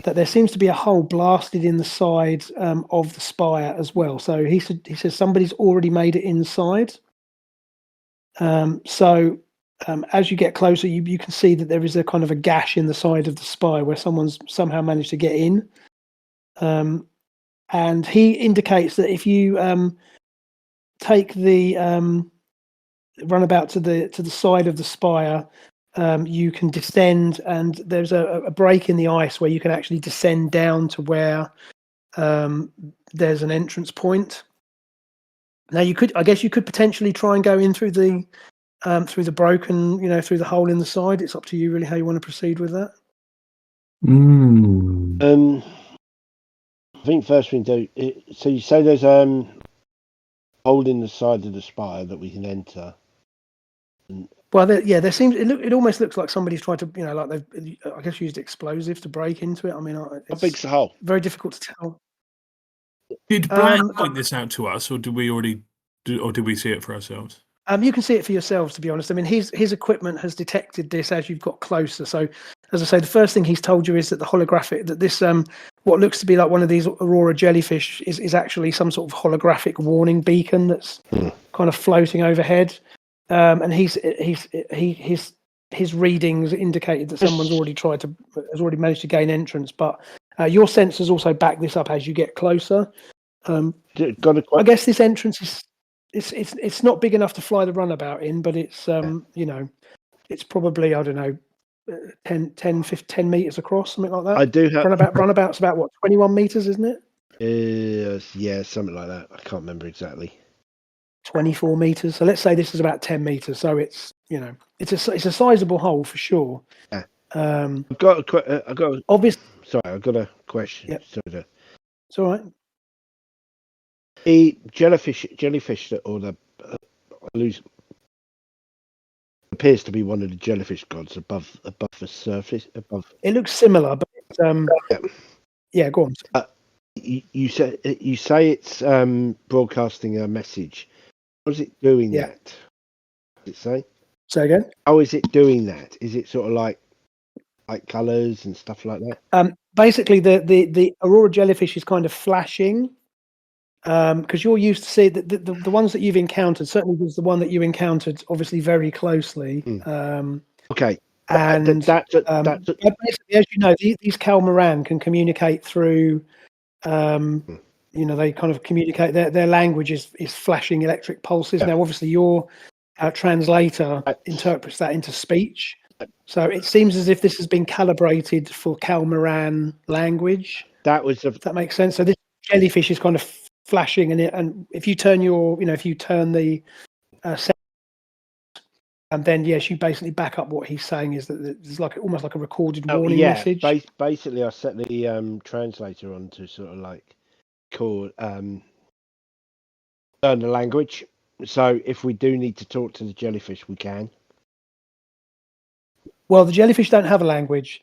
Speaker 2: that there seems to be a hole blasted in the side of the spire as well. So he says somebody's already made it inside. As you get closer, you can see that there is a kind of a gash in the side of the spire where someone's somehow managed to get in. And he indicates that if you take the runabout to the side of the spire, you can descend, and there's a break in the ice where you can actually descend down to where there's an entrance point. Now you could potentially try and go in through the broken, through the hole in the side. It's up to you really how you want to proceed with that.
Speaker 3: I think first we do. So you say there's hole in the side of the spire that we can enter.
Speaker 2: Well, there seems it almost looks like somebody's tried to, like they've, I guess, used explosives to break into it. I mean,
Speaker 3: how big's the hole?
Speaker 2: Very difficult to tell.
Speaker 4: Did Black point this out to us, or did we already or did we see it for ourselves?
Speaker 2: You can see it for yourselves, to be honest. I mean, his equipment has detected this as you've got closer. So, as I say, the first thing he's told you is that the holographic, that this what looks to be like one of these aurora jellyfish is actually some sort of holographic warning beacon that's kind of floating overhead. And his readings indicated that someone's has already managed to gain entrance. But your sensors also back this up as you get closer. I guess this entrance is. It's not big enough to fly the runabout in, but it's it's probably, I don't know, 10 meters across, something like that.
Speaker 3: I do have
Speaker 2: runabout's about what, 21 meters, isn't it?
Speaker 3: Yeah, something like that. I can't remember exactly.
Speaker 2: 24 meters. So let's say this is about 10 meters. So it's it's a sizable hole for sure.
Speaker 3: Yeah. I've got a question.
Speaker 2: Yep.
Speaker 3: Sorry.
Speaker 2: It's all right.
Speaker 3: The jellyfish or the appears to be one of the jellyfish gods above the surface.
Speaker 2: It looks similar, but yeah, go on.
Speaker 3: You say it's broadcasting a message. How is it doing that? What does it say?
Speaker 2: Say again.
Speaker 3: How is it doing that? Is it sort of like colours and stuff like that?
Speaker 2: Basically, the aurora jellyfish is kind of flashing. Because you're used to see the ones that you've encountered, certainly was the one that you encountered obviously very closely.
Speaker 3: Okay.
Speaker 2: And basically, as you know, these Calmaran can communicate through, they kind of communicate, their language is flashing electric pulses. Now, obviously, your translator interprets that into speech. So it seems as if this has been calibrated for Calmaran language. If that makes sense. So this jellyfish is kind of flashing, and if you turn the And then, yes, you basically back up what he's saying is that there's like almost like a recorded warning
Speaker 3: yeah,
Speaker 2: message.
Speaker 3: Basically, I set the translator on to sort of like learn the language. So if we do need to talk to the jellyfish, we can.
Speaker 2: Well, the jellyfish don't have a language.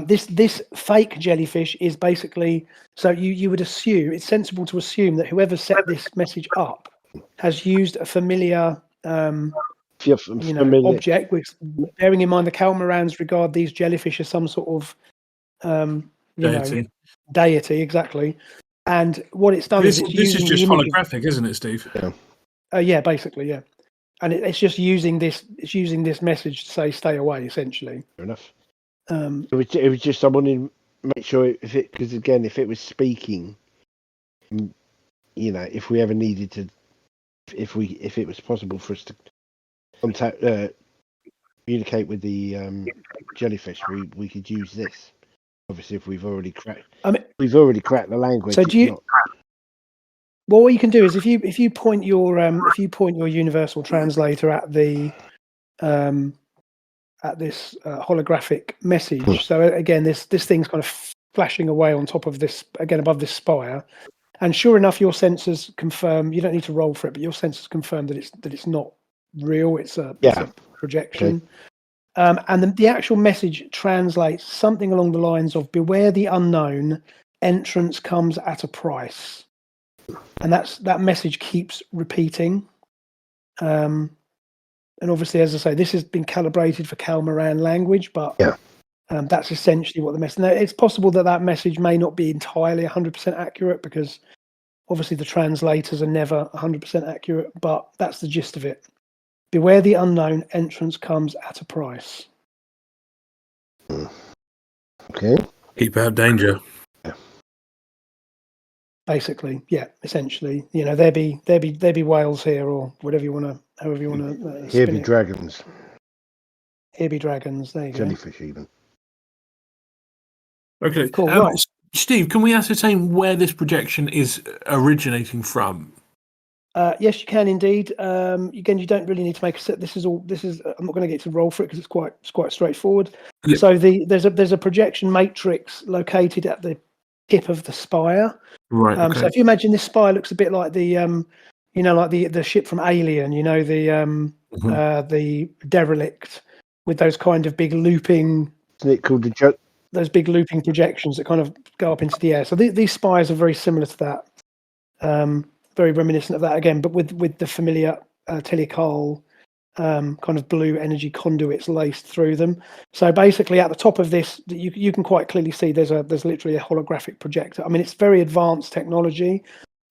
Speaker 2: This fake jellyfish is basically, so you would assume, it's sensible to assume that whoever set this message up has used a familiar object, which, bearing in mind the Calmarans regard these jellyfish as some sort of deity, exactly. And what it's done
Speaker 4: this
Speaker 2: is
Speaker 4: is just holographic, isn't it, Steve?
Speaker 2: Yeah, basically, yeah. And it's just using this. It's using this message to say "stay away." Essentially.
Speaker 3: Fair enough. It was just I wanted to make sure because again, if it was speaking, if we ever needed to, if it was possible for us to communicate with the jellyfish, we could use this. Obviously, if we've already cracked, the language.
Speaker 2: So do you? Well, what you can do is if you point your universal translator at the at this holographic message. So again, this thing's kind of flashing away on top of this, again above this spire, and sure enough, your sensors confirm. You don't need to roll for it, but your sensors confirm that it's not real. It's a projection. Okay. And the actual message translates something along the lines of "Beware the unknown. Entrance comes at a price." And that message keeps repeating. And obviously, as I say, this has been calibrated for Calmaran language, but that's essentially what the message. Now, it's possible that message may not be entirely 100% accurate because obviously the translators are never 100% accurate, but that's the gist of it. Beware the unknown, entrance comes at a price.
Speaker 3: Okay.
Speaker 5: Keep out of danger.
Speaker 2: Basically, yeah, essentially, there be whales here, or whatever you want to, however you want to.
Speaker 3: Here be dragons.
Speaker 2: Here be dragons. There you
Speaker 3: Jellyfish, even.
Speaker 5: Okay,
Speaker 2: cool. Right.
Speaker 5: Steve, can we ascertain where this projection is originating from?
Speaker 2: Yes, you can indeed. Again, you don't really need to make a set. This is. I'm not going to get to roll for it because it's quite straightforward. Yep. So there's a projection matrix located at the tip of the spire.
Speaker 5: Right. Okay.
Speaker 2: So if you imagine this spire looks a bit like the like the ship from Alien, the derelict with those kind of big looping.
Speaker 3: Isn't it called the joke?
Speaker 2: Those big looping projections that kind of go up into the air. So these spires are very similar to that. Very reminiscent of that again, but with the familiar telecal kind of blue energy conduits laced through them. So basically, at the top of this, you can quite clearly see there's literally a holographic projector. I mean, it's very advanced technology,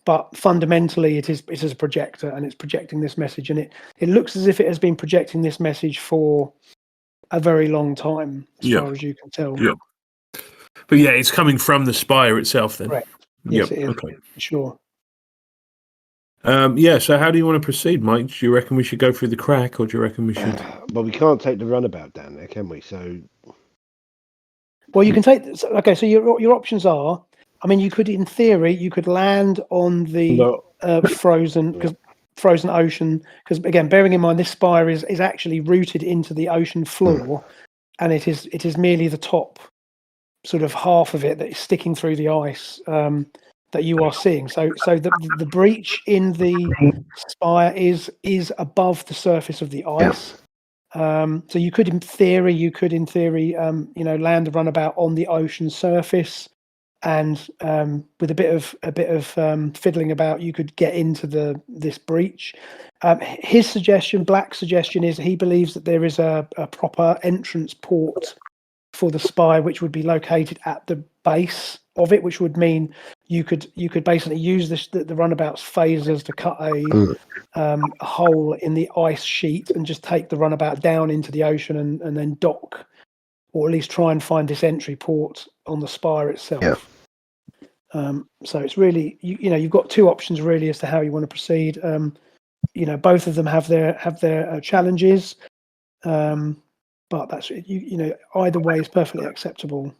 Speaker 2: but fundamentally, it is a projector, and it's projecting this message, and it looks as if it has been projecting this message for a very long time, as far as you can tell.
Speaker 5: Yeah. But yeah, it's coming from the spire itself, then.
Speaker 2: Correct. Yes, it is. Okay. Sure.
Speaker 5: So how do you want to proceed, Mike? Do you reckon we should go through the crack, or do you reckon we should?
Speaker 3: Well, we can't take the runabout down there, can we? So,
Speaker 2: well, you can take. Okay, so your options are. I mean, you could, in theory, land on the frozen ocean. Because again, bearing in mind, this spire is actually rooted into the ocean floor, and it is merely the top sort of half of it that is sticking through the ice. That you are seeing. So the breach in the spire is above the surface of the ice. So you could, in theory, land the runabout on the ocean surface, and with a bit of fiddling about, you could get into this breach. Black's suggestion is he believes that there is a proper entrance port for the spire, which would be located at the base of it, which would mean you could basically use the runabout's phasers to cut a hole in the ice sheet and just take the runabout down into the ocean and then dock, or at least try and find this entry port on the spire itself. So it's really you've got two options really as to how you want to proceed. Both of them have their challenges, but that's either way is perfectly acceptable.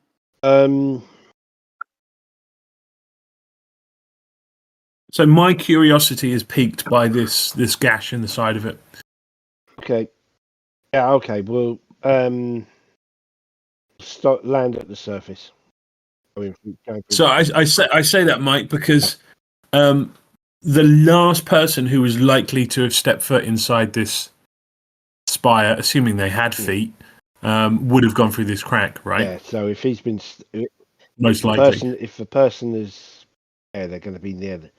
Speaker 5: So my curiosity is piqued by this gash in the side of it.
Speaker 3: Okay. Yeah. Okay. We'll start land at the surface. Going through
Speaker 4: So I say that, Mike, because the last person who was likely to have stepped foot inside this spire, assuming they had feet, would have gone through this crack, right?
Speaker 3: Yeah. So if he's been
Speaker 4: Most likely.
Speaker 3: if the person is, they're going to be near.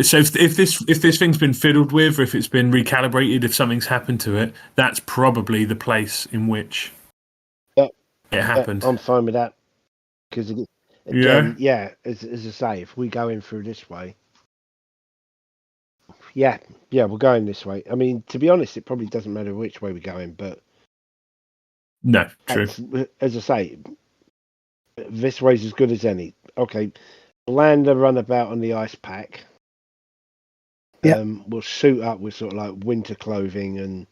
Speaker 4: So if this thing's been fiddled with, or if it's been recalibrated, if something's happened to it, that's probably the place in which it happened.
Speaker 3: I'm fine with that because again, as I say, if we go in through this way, we're going this way. I mean, to be honest, it probably doesn't matter which way we go in, but
Speaker 4: no, true.
Speaker 3: As I say, this way's as good as any. Okay, land a runabout on the ice pack.
Speaker 2: Yeah.
Speaker 3: We'll suit up with sort of like winter clothing and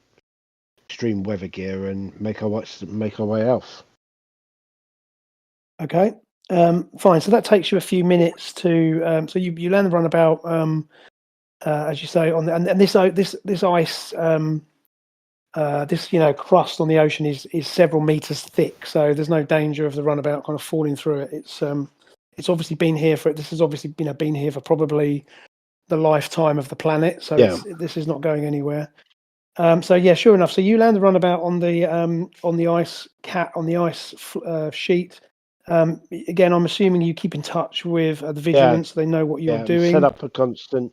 Speaker 3: extreme weather gear and make our way off.
Speaker 2: Okay. Fine. So that takes you a few minutes to. So you land the runabout, as you say, on the, and this ice, this crust on the ocean is several meters thick. So there's no danger of the runabout kind of falling through it. It's obviously been here for. This has obviously been here for probably the lifetime of the planet. So this is not going anywhere. So sure enough. So you land the runabout on the ice sheet. Again, I'm assuming you keep in touch with the Vigilance. So they know what you're doing.
Speaker 3: Set up a constant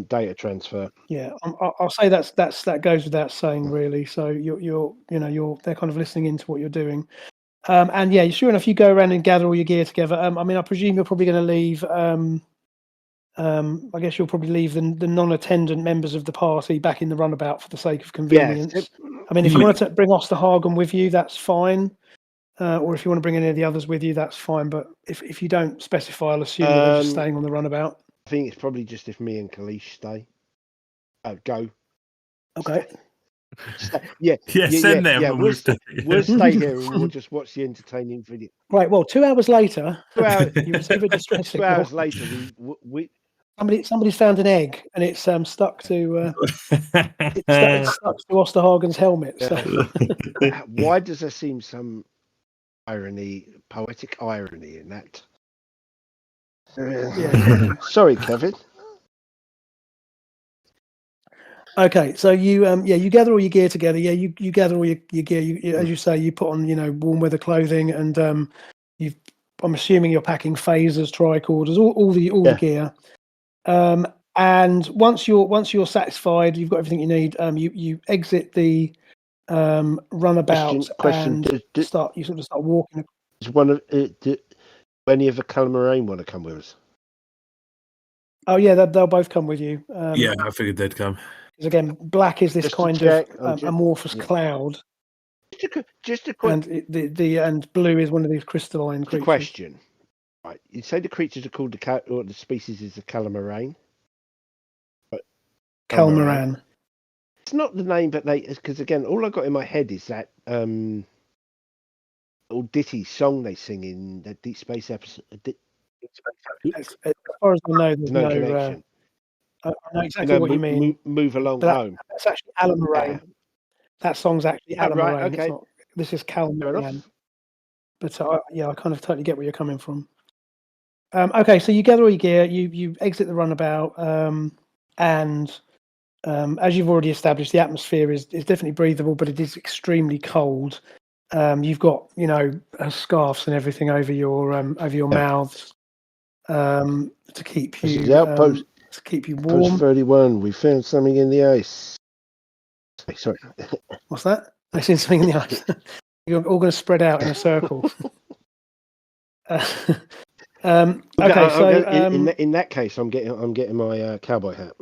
Speaker 3: data transfer.
Speaker 2: Yeah, I'll say that goes without saying, really. So they're kind of listening into what you're doing. And sure enough, you go around and gather all your gear together. I mean, I presume you're probably going to leave. I guess you'll probably leave the non-attendant members of the party back in the runabout for the sake of convenience. I mean, if you wanted to bring Osterhagen with you, that's fine. Or if you want to bring any of the others with you, that's fine. But if you don't specify, I'll assume that they're just staying on the runabout.
Speaker 3: I think it's probably just if me and Kalish stay. Go.
Speaker 2: Okay.
Speaker 4: Send them.
Speaker 3: We'll stay here and we'll just watch the entertaining video.
Speaker 2: Right. Well, 2 hours later, you receive a distress signal.
Speaker 3: 2 hours later, we
Speaker 2: somebody's found an egg and it's stuck to it's stuck to Osterhagen's helmet. So.
Speaker 3: Why does there seem some poetic irony in that? Sorry, Kevin.
Speaker 2: Okay, so you gather all your gear together. Yeah, you gather all your gear. You, as you say, you put on warm weather clothing, and I'm assuming you're packing phasers, tricorders, all the gear. And once you're satisfied, you've got everything you need. You exit the runabout and start walking.
Speaker 3: Is one of do any of the Calamarain want to come with us?
Speaker 2: Oh yeah, they'll both come with you.
Speaker 4: I figured they'd come.
Speaker 2: Because again, black is this kind of amorphous cloud.
Speaker 3: Just a question.
Speaker 2: And and blue is one of these crystalline creatures.
Speaker 3: Question. Right, you say the creatures are called or the species is the Calamarain.
Speaker 2: Calmaran.
Speaker 3: It's not the name, but because again, all I got in my head is that little ditty song they sing in the Deep Space episode.
Speaker 2: As far as I know, there's no
Speaker 3: connection.
Speaker 2: I know exactly what you mean.
Speaker 3: Move along home.
Speaker 2: That's actually Alamaran. That song's actually Alamaran.
Speaker 3: Right, okay.
Speaker 2: This is Calmaran. But I kind of totally get where you're coming from. Okay, so you gather all your gear, you exit the runabout, and as you've already established, the atmosphere is definitely breathable, but it is extremely cold. You've got scarves and everything over your mouths to keep you warm.
Speaker 3: Post 31, we found something in the ice. Sorry.
Speaker 2: What's that? I seen something in the ice. You're all going to spread out in a circle. Okay, so
Speaker 3: in that case, I'm getting my cowboy hat.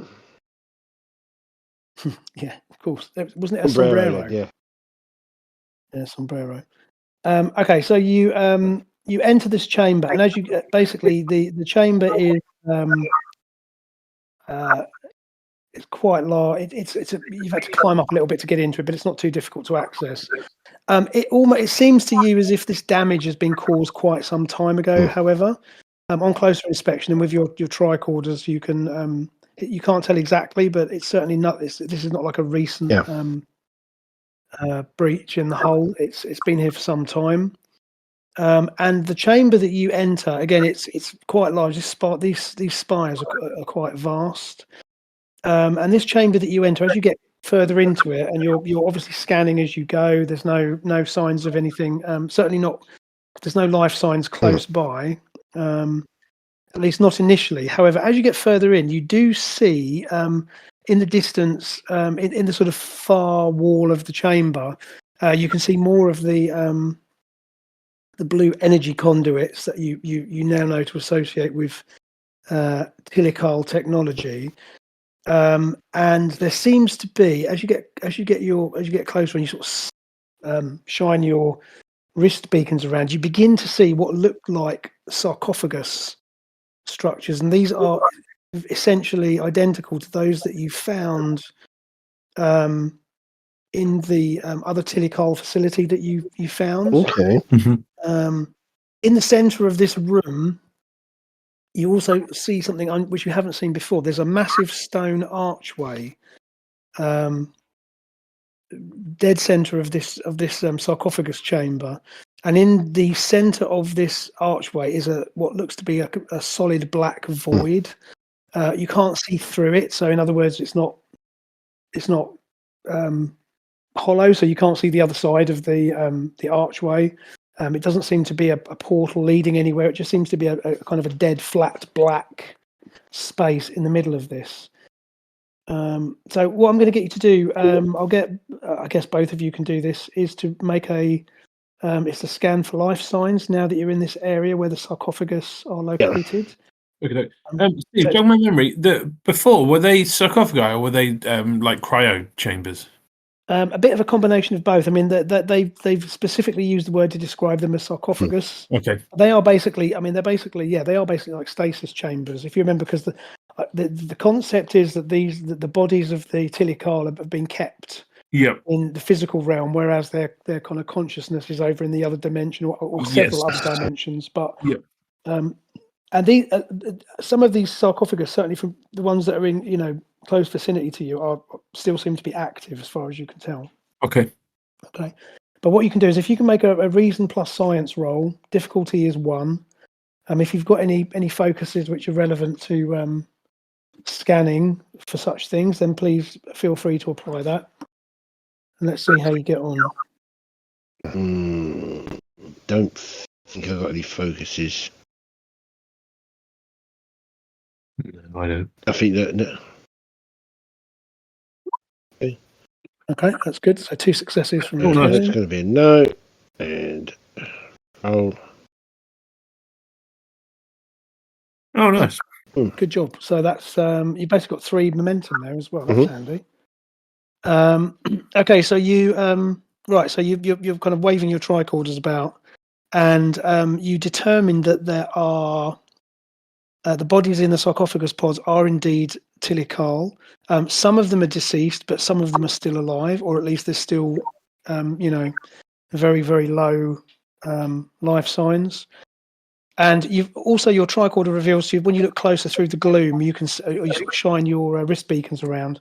Speaker 2: Yeah, of course. Wasn't it a sombrero? Yeah, sombrero. Okay, so you enter this chamber, and as you basically the chamber is it's quite large. You've had to climb up a little bit to get into it, but it's not too difficult to access. It seems to you as if this damage has been caused quite some time ago. However, on closer inspection and with your tricorders, you can't tell exactly, but it's certainly not. This is not like a recent breach in the hull. It's been here for some time. And the chamber that you enter, again, it's quite large. These spires are quite vast. And this chamber that you enter, as you get further into it, and you're obviously scanning as you go. There's no signs of anything. Certainly not. There's no life signs close by. At least not initially. However, as you get further in, you do see in the distance, in the sort of far wall of the chamber, you can see more of the blue energy conduits that you now know to associate with Tilical technology. And there seems to be, as you get closer and you sort of shine your wrist beacons around, you begin to see what look like sarcophagus structures, and these are essentially identical to those that you found in the other Tilical facility that you found.
Speaker 3: Okay.
Speaker 2: In the center of this room, you also see something which you haven't seen before. There's a massive stone archway, dead center of this sarcophagus chamber, and in the center of this archway is what looks to be a solid black void. You can't see through it, so in other words, it's not hollow, so you can't see the other side of the archway. It doesn't seem to be a portal leading anywhere. It just seems to be a kind of a dead, flat, black space in the middle of this. So what I'm going to get you to do, I guess both of you can do this, is to make it's a scan for life signs now that you're in this area where the sarcophagus are located.
Speaker 5: Okay. Steve, jog my memory. Before, were they sarcophagi or were they like cryo chambers?
Speaker 2: A bit of a combination of both. I mean, they've specifically used the word to describe them as sarcophagus.
Speaker 5: Okay.
Speaker 2: They are basically, they are basically like stasis chambers. If you remember, because the concept is that the bodies of the Tilical have been kept in the physical realm, whereas their kind of consciousness is over in the other dimension or several other dimensions. But and some of these sarcophagus, certainly from the ones that are in close vicinity to you, still seem to be active as far as you can tell.
Speaker 5: Okay.
Speaker 2: But what you can do is, if you can make a reason plus science roll, difficulty is 1. If you've got any focuses which are relevant to scanning for such things, then please feel free to apply that. And let's see how you get on.
Speaker 3: Don't think I've got any focuses.
Speaker 5: No, I don't.
Speaker 3: I think that. No.
Speaker 2: Okay, that's good. So 2 successes from
Speaker 3: Okay, that's going to be a no. And roll.
Speaker 5: Oh, nice.
Speaker 2: Good job. So that's you basically got 3 momentum there as well. That's handy. Okay, so you so you're kind of waving your tricorders about, and you determine that there are the bodies in the sarcophagus pods are indeed Tilical. Some of them are deceased, but some of them are still alive, or at least there's still very, very low life signs. And you've also, your tricorder reveals to you, when you look closer through the gloom, you can you sort of shine your wrist beacons around.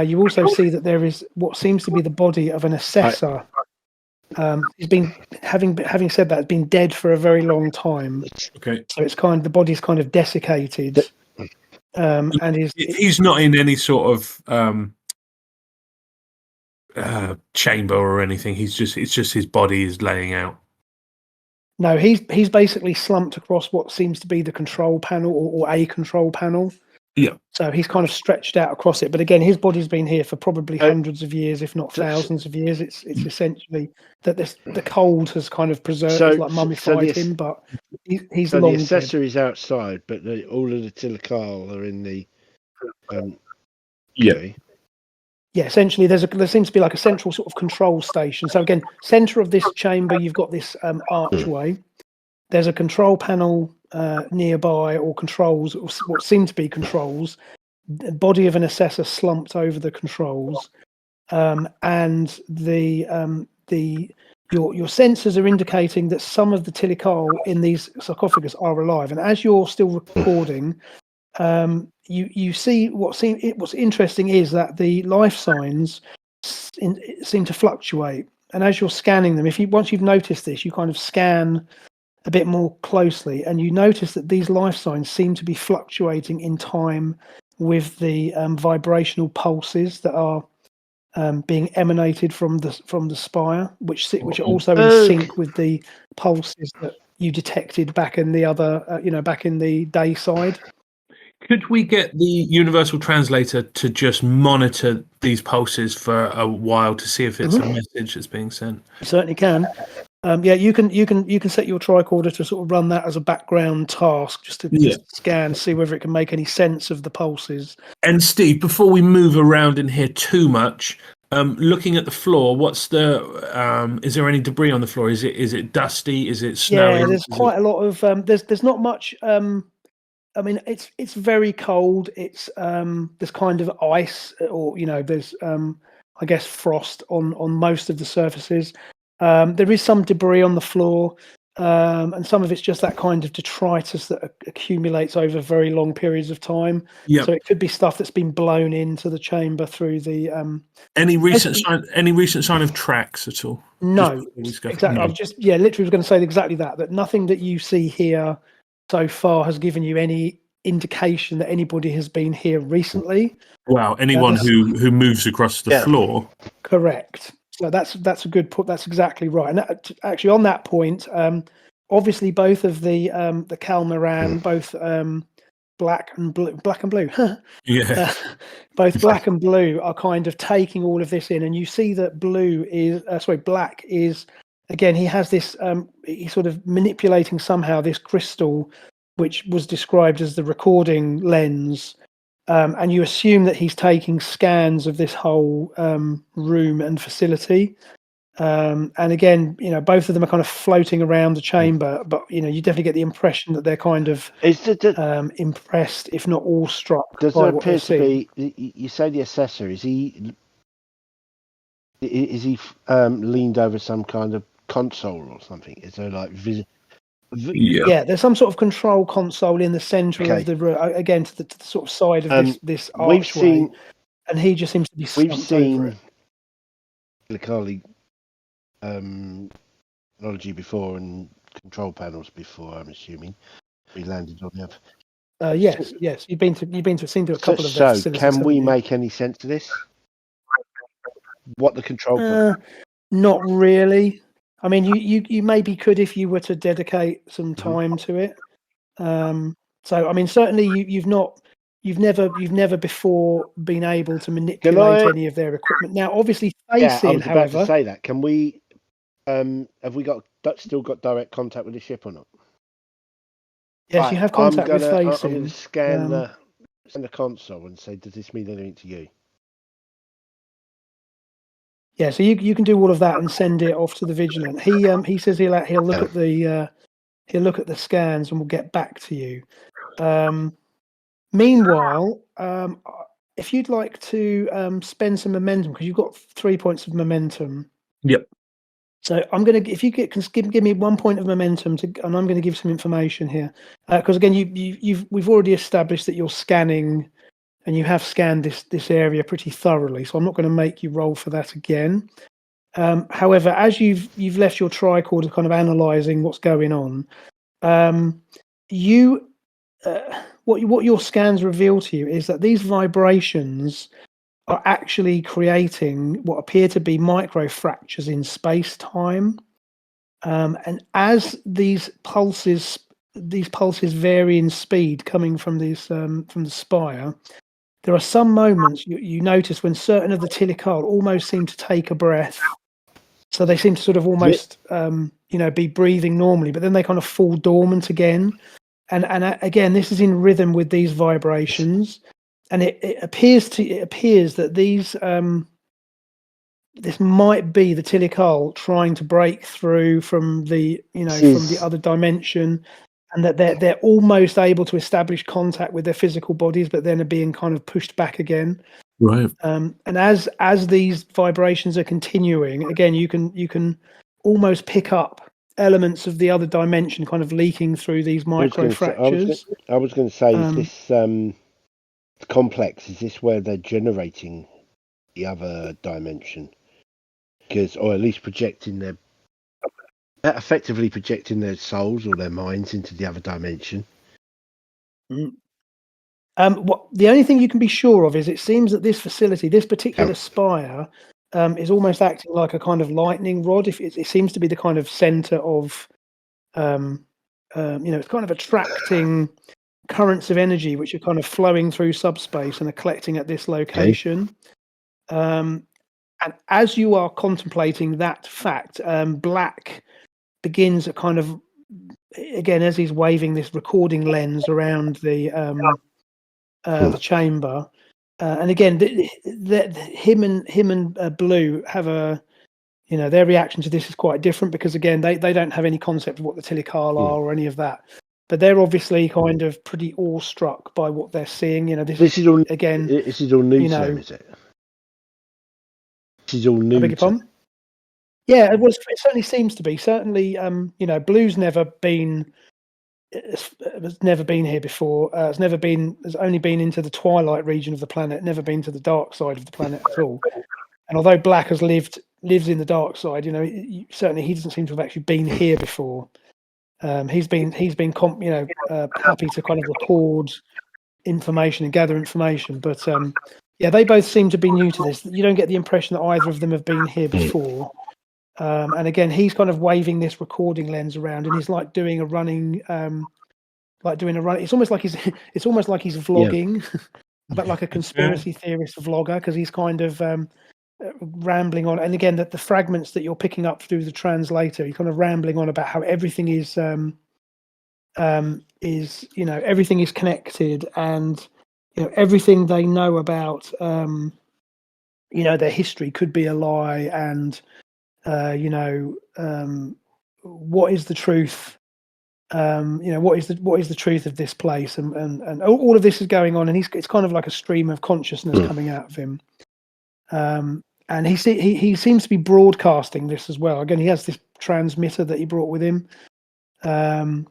Speaker 2: You also see that there is what seems to be the body of an assessor. He's been having said that, has been dead for a very long time.
Speaker 5: Okay.
Speaker 2: So it's the body's kind of desiccated. And
Speaker 5: he's not in any sort of chamber or anything. It's just his body is laying out.
Speaker 2: No, he's basically slumped across what seems to be the control panel or a control panel.
Speaker 5: Yeah.
Speaker 2: So he's kind of stretched out across it. But again, his body's been here for probably hundreds of years, if not thousands of years. It's essentially that the cold has kind of preserved, mummified him, but he's
Speaker 3: so
Speaker 2: long
Speaker 3: the assessor
Speaker 2: dead.
Speaker 3: is outside, but all of the Tilical are in the.
Speaker 2: Yeah, essentially, there seems to be like a central sort of control station. So again, center of this chamber, you've got this archway. There's a control panel nearby, or controls, or what seem to be controls. The body of an assessor slumped over the controls, and your sensors are indicating that some of the Tilical in these sarcophagus are alive. And as you're still recording, you see what's interesting is that the life signs seem to fluctuate. And as you're scanning them, once you've noticed this, you kind of scan a bit more closely, and you notice that these life signs seem to be fluctuating in time with the vibrational pulses that are being emanated from the spire, which are also in sync with the pulses that you detected back in the other, back in the day side.
Speaker 5: Could we get the universal translator to just monitor these pulses for a while to see if it's a message that's being sent?
Speaker 2: You certainly can. You can set your tricorder to sort of run that as a background task, just to scan, see whether it can make any sense of the pulses.
Speaker 5: And Steve, before we move around in here too much, looking at the floor, what's the? Is there any debris on the floor? Is it dusty? Is it snowy?
Speaker 2: Yeah, there's quite a lot of. There's not much. I mean, it's very cold. It's there's kind of ice, or there's I guess frost on most of the surfaces. There is some debris on the floor, and some of it's just that kind of detritus that accumulates over very long periods of time.
Speaker 5: Yeah.
Speaker 2: So it could be stuff that's been blown into the chamber through the.
Speaker 5: Any recent sign of tracks at all?
Speaker 2: No, exactly. I was just literally was going to say exactly that. That nothing that you see here so far has given you any indication that anybody has been here recently.
Speaker 5: Wow, anyone who moves across the floor.
Speaker 2: Correct. So that's a good point. That's exactly right. And actually, on that point, obviously both of the Calmaran, both black and blue,
Speaker 5: yeah,
Speaker 2: both black and blue are kind of taking all of this in, and you see that black is again. He has this. He's sort of manipulating somehow this crystal, which was described as the recording lens. And you assume that he's taking scans of this whole room and facility. And again, both of them are kind of floating around the chamber, but you definitely get the impression that they're kind of impressed, if not awestruck.
Speaker 3: Does there appear to be? You say the assessor is he leaned over some kind of console or something? Is there like
Speaker 2: Yeah, there's some sort of control console in the center of the room, again to the sort of side of this archway, and he just seems to be slumped over it.
Speaker 3: We've seen technology before and control panels before. I'm assuming we landed on the other.
Speaker 2: Yes. You've been to seen to a couple of their facilities.
Speaker 3: Can we make any sense of this? What the control?
Speaker 2: Not really. I mean, you maybe could if you were to dedicate some time to it. So, I mean, certainly you've never before been able to manipulate any of their equipment. Now, obviously, facing,
Speaker 3: I was about
Speaker 2: however,
Speaker 3: to say that. Can we? Have we still got direct contact with the ship or not?
Speaker 2: Yes, you have contact with facing.
Speaker 3: I'm going to scan the console and say, does this mean anything to you?
Speaker 2: Yeah, so you can do all of that and send it off to the Vigilant. He says he'll look at the scans and we'll get back to you. Meanwhile, if you'd like to spend some momentum, because you've got 3 points of momentum.
Speaker 5: Yep.
Speaker 2: So if you can give me 1 point of momentum, and I'm going to give some information here, because again we've already established that you're scanning. And you have scanned this area pretty thoroughly, so I'm not going to make you roll for that again. However, as you've left your tricorder kind of analysing what's going on, what your scans reveal to you is that these vibrations are actually creating what appear to be microfractures in space-time. And as these pulses vary in speed coming from the spire, there are some moments you notice when certain of the Tilical almost seem to take a breath. So they seem to sort of almost, be breathing normally, but then they kind of fall dormant again. And again, this is in rhythm with these vibrations. And it appears that these this might be the Tilical trying to break through from the from the other dimension. And that they're almost able to establish contact with their physical bodies, but then are being kind of pushed back again.
Speaker 5: Right.
Speaker 2: And as these vibrations are continuing, again, you can almost pick up elements of the other dimension kind of leaking through these microfractures.
Speaker 3: I was going to say, is this complex? Is this where they're generating the other dimension? because, or at least effectively projecting their souls or their minds into the other dimension.
Speaker 2: The only thing you can be sure of is it seems that this facility, this particular spire, is almost acting like a kind of lightning rod. If it seems to be the kind of center of, it's kind of attracting currents of energy which are kind of flowing through subspace and are collecting at this location. And as you are contemplating that fact, Black begins a kind of, again, as he's waving this recording lens around the chamber, and again, him and Blue have a, their reaction to this is quite different because again, they don't have any concept of what the Tilical are or any of that, but they're obviously kind of pretty awestruck by what they're seeing. This is all again.
Speaker 3: This is all new to them, is it? This is all new.
Speaker 2: I beg your pardon? Yeah, it certainly seems to be. Certainly, Blue's never been. Has never been here before. Has only been into the twilight region of the planet. Never been to the dark side of the planet at all. And although Black lives in the dark side, certainly he doesn't seem to have actually been here before. He's been happy to kind of record information and gather information, but they both seem to be new to this. You don't get the impression that either of them have been here before. And again, he's kind of waving this recording lens around, and he's like doing a running, It's almost like he's vlogging, but like a conspiracy theorist vlogger, because he's kind of rambling on. And again, that the fragments that you're picking up through the translator, he's kind of rambling on about how everything is everything is connected, and everything they know about their history could be a lie, and what is the truth? What is the truth of this place? And all of this is going on, and it's kind of like a stream of consciousness coming out of him. And he seems to be broadcasting this as well. Again, he has this transmitter that he brought with him, and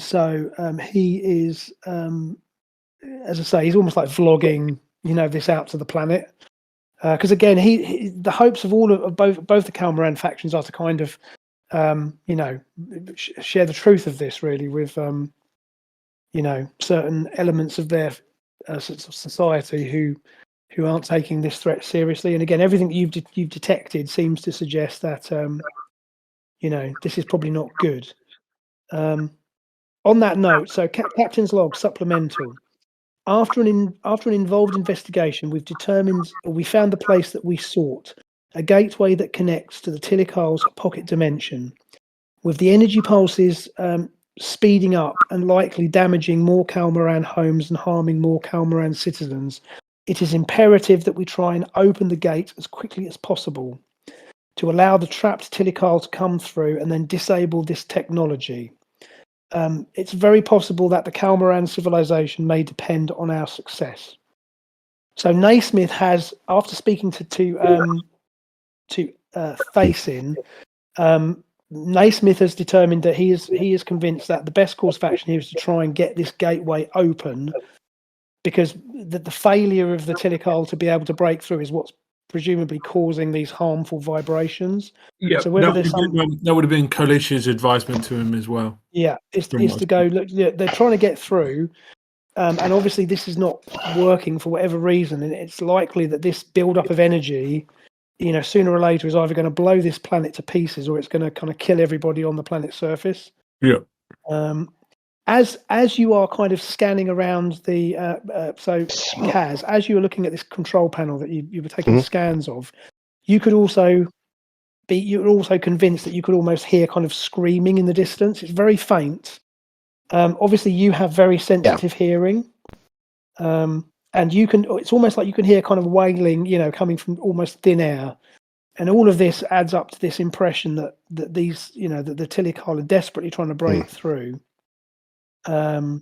Speaker 2: so he is, as I say, he's almost like vlogging, this out to the planet. Because again, the hopes of both the Calmaran factions are to kind of, share the truth of this really with, certain elements of their society who aren't taking this threat seriously. And again, everything that you've detected seems to suggest that, this is probably not good. On that note, so Captain's Log supplemental. After an involved investigation, we found the place that we sought, a gateway that connects to the Tilical's pocket dimension. With the energy pulses speeding up and likely damaging more Calmaran homes and harming more Calmaran citizens, it is imperative that we try and open the gate as quickly as possible to allow the trapped Tilical to come through and then disable this technology. It's very possible that the Calmaran civilization may depend on our success. So Naismith has, after speaking to Thasin, Naismith has determined that he is convinced that the best course of action here is to try and get this gateway open, because the failure of the Tilical to be able to break through is what's presumably causing these harmful vibrations.
Speaker 4: Yeah,
Speaker 2: so whether
Speaker 4: that would have been Kalish's advisement to him as well.
Speaker 2: Yeah, is to go, look, they're trying to get through, and obviously this is not working for whatever reason, and it's likely that this build-up of energy, sooner or later is either going to blow this planet to pieces, or it's going to kind of kill everybody on the planet's surface.
Speaker 4: Yeah.
Speaker 2: As you are kind of scanning around the so Kaz, as you were looking at this control panel that you were taking scans of, you're also convinced that you could almost hear kind of screaming in the distance. It's very faint. Obviously you have very sensitive hearing, and it's almost like you can hear kind of wailing, coming from almost thin air. And all of this adds up to this impression that these, that the Tilical are desperately trying to break through. So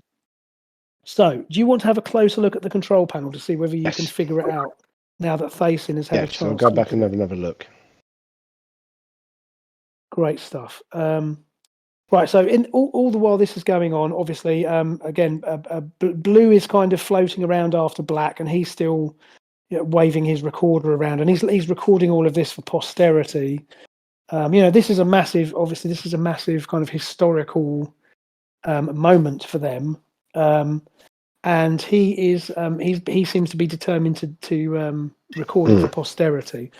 Speaker 2: do you want to have a closer look at the control panel to see whether you can figure it out now that Thasin has had a chance?
Speaker 3: So I'll go back and have another look.
Speaker 2: Great stuff. Right, so in all the while this is going on, obviously, again, Blue is kind of floating around after Black, and he's still, waving his recorder around, and he's recording all of this for posterity. This is a massive kind of historical moment for them, and he seems to be determined to record it for posterity.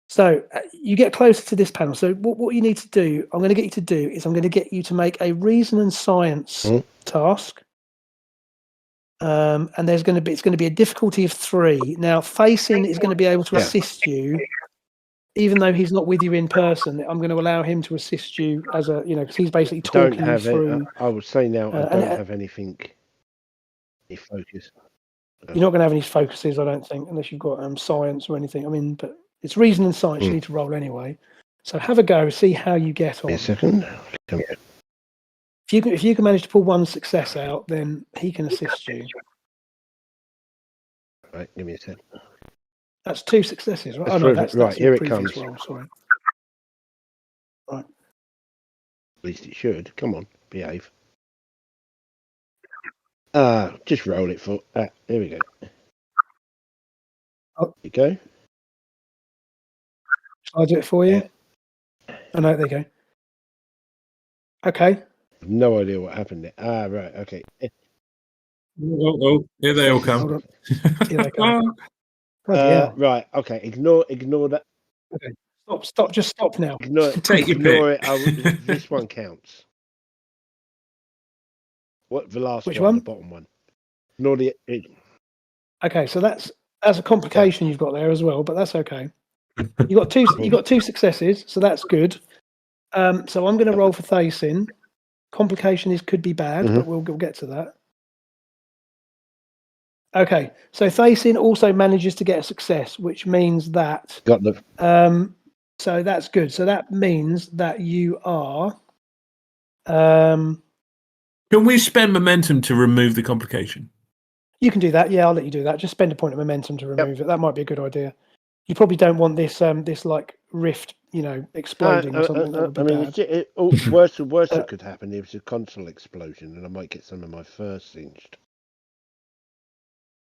Speaker 2: So you get closer to this panel. So what you need to do, I'm going to get you to do, is I'm going to get you to make a reason and science task. And it's going to be a difficulty of 3. Now, Facing is going to be able to assist you, even though he's not with you in person. I'm going to allow him to assist you as a, because he's basically talking you through.
Speaker 3: I would say now I don't have anything. Any focus.
Speaker 2: You're not going to have any focuses, I don't think, unless you've got science or anything. I mean, but it's reason and science you need to roll anyway. So have a go, see how you get on.
Speaker 3: A second.
Speaker 2: If you can manage to pull 1 success out, then he can assist you.
Speaker 3: Right, give me a second.
Speaker 2: That's 2 successes, right?
Speaker 3: That's right. Here it comes.
Speaker 2: Roll, sorry. Right.
Speaker 3: At least it should. Come on, behave. Just roll it for. There we go.
Speaker 2: Oh.
Speaker 3: There you go.
Speaker 2: Shall I do it for you? Oh, no, there you go. Okay.
Speaker 3: I've no idea what happened there. Right, okay.
Speaker 4: Oh, here they all come.
Speaker 2: Hold on. Here they come.
Speaker 3: Right, okay. Ignore that.
Speaker 2: Okay. Stop. Just stop now.
Speaker 3: Ignore it. This one counts. What the last
Speaker 2: Which
Speaker 3: one?
Speaker 2: one?
Speaker 3: The bottom one. Ignore the.
Speaker 2: Okay, so that's a complication you've got there as well, but that's okay. You got 2 successes, so that's good. So I'm going to roll for Thasin. Complication could be bad, but we'll get to that. Okay, so Thasin also manages to get a success, which means that
Speaker 3: Got the.
Speaker 2: So that's good. So that means that you are.
Speaker 4: Can we spend momentum to remove the complication?
Speaker 2: You can do that. Yeah, I'll let you do that. Just spend a point of momentum to remove it. That might be a good idea. You probably don't want this like rift, exploding or something. That would be bad.
Speaker 3: Worse that could happen if it's a console explosion, and I might get some of my fur singed.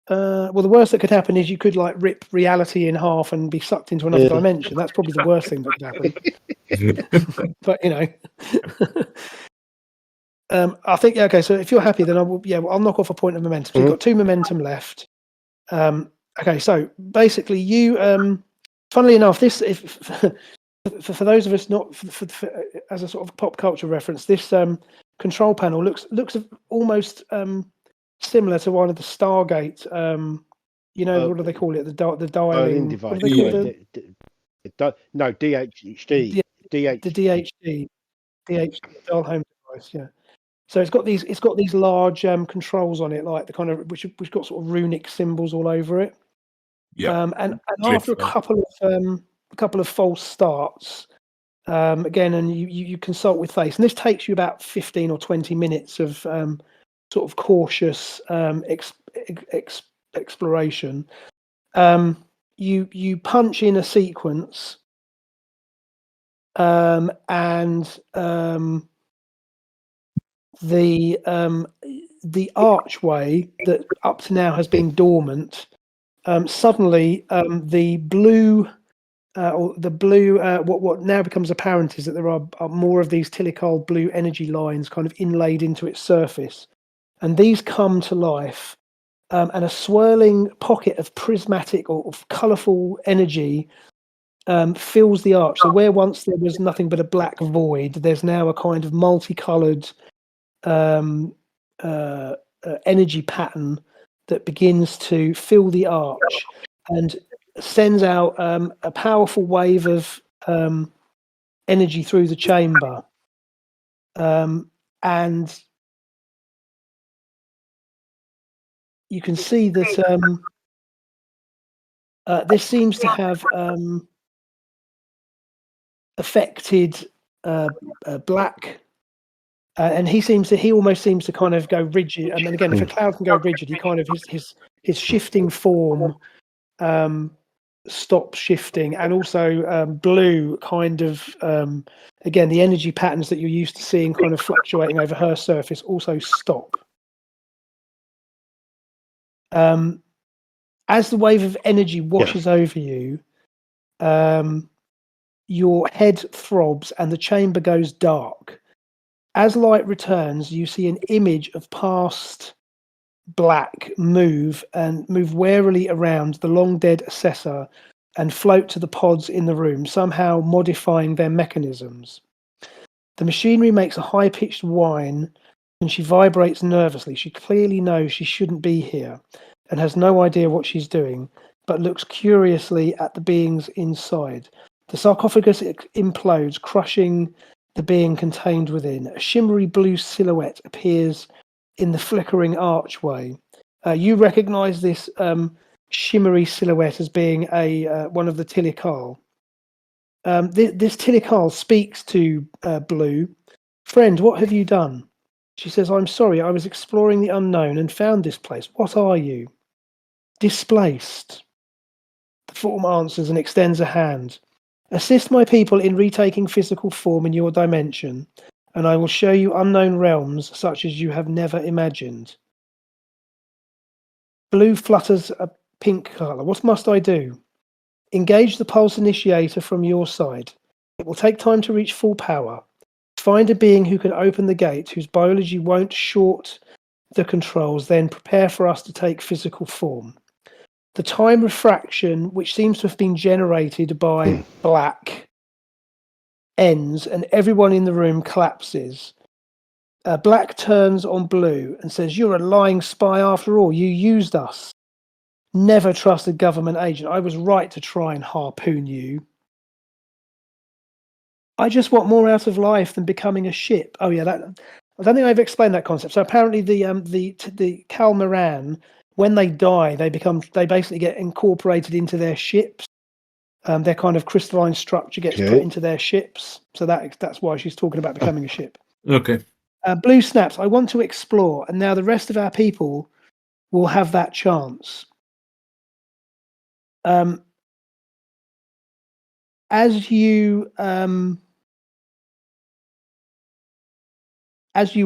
Speaker 2: Well, the worst that could happen is you could rip reality in half and be sucked into another dimension. That's probably the worst thing that could happen. But I think okay. So if you're happy, then I'll knock off a point of momentum. So you've got 2 momentum left. Okay, so basically, you. Funnily enough, this for those of us not as a sort of pop culture reference, this control panel looks almost similar to one of the Stargate. What do they call it? The dialing
Speaker 3: device.
Speaker 2: What do they call it?
Speaker 3: No, DHD.
Speaker 2: The DHD dial home device. Yeah. So it's got these large controls on it, like the kind of which got sort of runic symbols all over it.
Speaker 4: Yeah.
Speaker 2: And after a couple of false starts, again, and you consult with Face, and this takes you about 15 or 20 minutes of sort of cautious exploration. You punch in a sequence, and the archway that up to now has been dormant. Suddenly, the blue, what now becomes apparent is that there are more of these Tillicol blue energy lines kind of inlaid into its surface, and these come to life, and a swirling pocket of prismatic or colourful energy fills the arch. So where once there was nothing but a black void, there's now a kind of multicoloured energy pattern that begins to fill the arch and sends out a powerful wave of energy through the chamber. And you can see that this seems to have affected Black. And he almost seems to kind of go rigid. And then again, if a cloud can go rigid, he kind of his shifting form stops shifting, and also Blue kind of again the energy patterns that you're used to seeing kind of fluctuating over her surface also stop. As the wave of energy washes over you, your head throbs and the chamber goes dark. As light returns, you see an image of past Black move warily around the long dead assessor and float to the pods in the room, somehow modifying their mechanisms. The machinery makes a high-pitched whine and she vibrates nervously. She clearly knows she shouldn't be here and has no idea what she's doing, but looks curiously at the beings inside. The sarcophagus implodes, crushing the being contained within. A shimmery blue silhouette appears in the flickering archway. You recognize this shimmery silhouette as being one of the Tilikal. This Tilikal speaks to Blue. Friend, what have you done? She says, I'm sorry, I was exploring the unknown and found this place. What are you? Displaced. The form answers and extends a hand. Assist my people in retaking physical form in your dimension, and I will show you unknown realms such as you have never imagined. Blue flutters a pink colour. What must I do? Engage the pulse initiator from your side. It will take time to reach full power. Find a being who can open the gate, whose biology won't short the controls, then prepare for us to take physical form. The time refraction, which seems to have been generated by Black, ends and everyone in the room collapses. Black turns on Blue and says, you're a lying spy after all. You used us. Never trust a government agent. I was right to try and harpoon you. I just want more out of life than becoming a ship. Oh yeah, I don't think I've explained that concept. So apparently the Kalmaran, when they die, they basically get incorporated into their ships. Their kind of crystalline structure gets put into their ships. So that's why she's talking about becoming a ship.
Speaker 4: Okay.
Speaker 2: Blue snaps, I want to explore, and now the rest of our people will have that chance. As you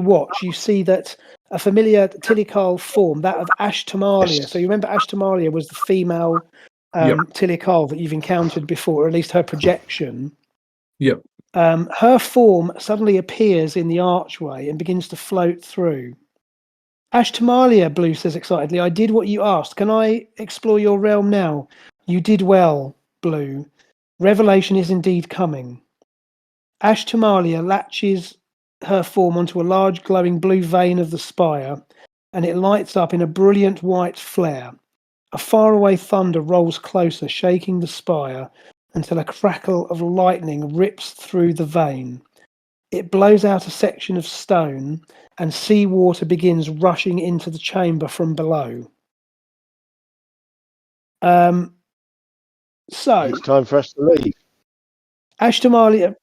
Speaker 2: watch, you see that a familiar Tilikal form, that of Ashtamalia.
Speaker 3: Yes.
Speaker 2: So you remember Ashtamalia was the female Tilikal that you've encountered before, or at least her projection.
Speaker 4: Yep.
Speaker 2: Her form suddenly appears in the archway and begins to float through. Ashtamalia, Blue says excitedly, I did what you asked. Can I explore your realm now? You did well, Blue. Revelation is indeed coming. Ashtamalia latches her form onto a large glowing blue vein of the spire, and it lights up in a brilliant white flare. A faraway thunder rolls closer, shaking the spire until a crackle of lightning rips through the vein. It blows out a section of stone, and seawater begins rushing into the chamber from below. So
Speaker 3: It's time for us to leave.
Speaker 2: Ashtamalia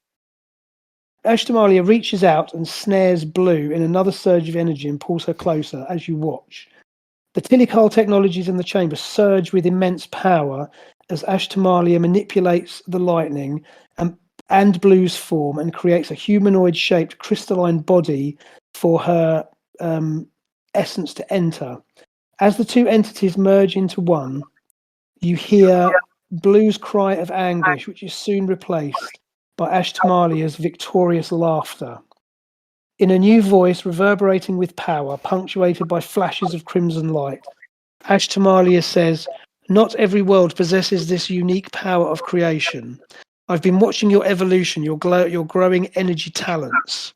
Speaker 2: reaches out and snares Blue in another surge of energy and pulls her closer as you watch. The Tilikal technologies in the chamber surge with immense power as Ashtamalia manipulates the lightning and Blue's form and creates a humanoid-shaped crystalline body for her essence to enter. As the two entities merge into one, you hear Blue's cry of anguish, which is soon replaced by Ashtamalia's victorious laughter. In a new voice reverberating with power, punctuated by flashes of crimson light, Ashtamalia says, not every world possesses this unique power of creation. I've been watching your evolution, your growing energy talents.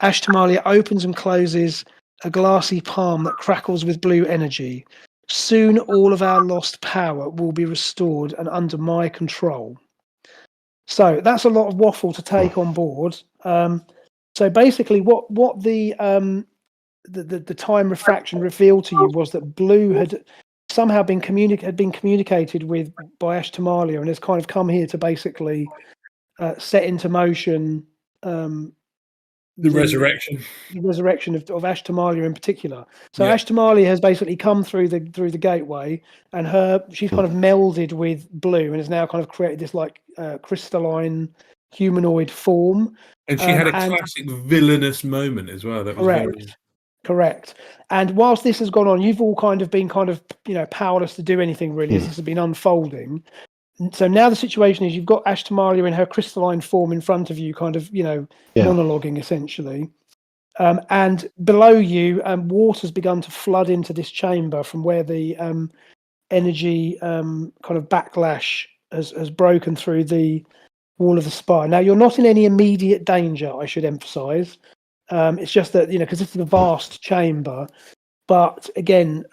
Speaker 2: Ashtamalia opens and closes a glassy palm that crackles with blue energy. Soon all of our lost power will be restored and under my control. So that's a lot of waffle to take on board. So basically what the time refraction revealed to you was that Blue had somehow been communicated with by Ashtamalia and has kind of come here to basically set into motion
Speaker 4: the resurrection
Speaker 2: of Ashtamalia in particular. So
Speaker 4: Yeah.
Speaker 2: Ashtamalia has basically come through the gateway, and she's kind of melded with Blue and has now kind of created this like crystalline humanoid form.
Speaker 4: And she had a classic villainous moment as well. That was
Speaker 2: correct.
Speaker 4: very...
Speaker 2: Correct. And whilst this has gone on, you've all kind of been powerless to do anything really as this has been unfolding. So now the situation is you've got Ashtamalia in her crystalline form in front of you, monologuing essentially. And below you, water's begun to flood into this chamber from where the energy kind of backlash has broken through the wall of the spire. Now, you're not in any immediate danger, I should emphasize. It's just that, because this is a vast chamber. But again,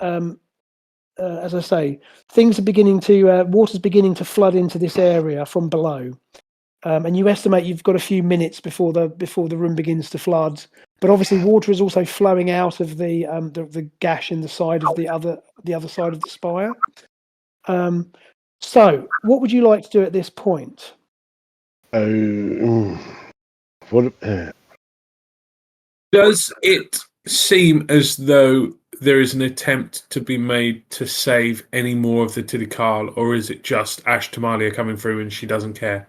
Speaker 2: as I say, water's beginning to flood into this area from below. And you estimate you've got a few minutes before the room begins to flood. But obviously, water is also flowing out of the gash in the side of the other side of the spire. So, what would you like to do at this point?
Speaker 4: Does it seem as though there is an attempt to be made to save any more of the Tidikal, or is it just Ashtamalia coming through and she doesn't care?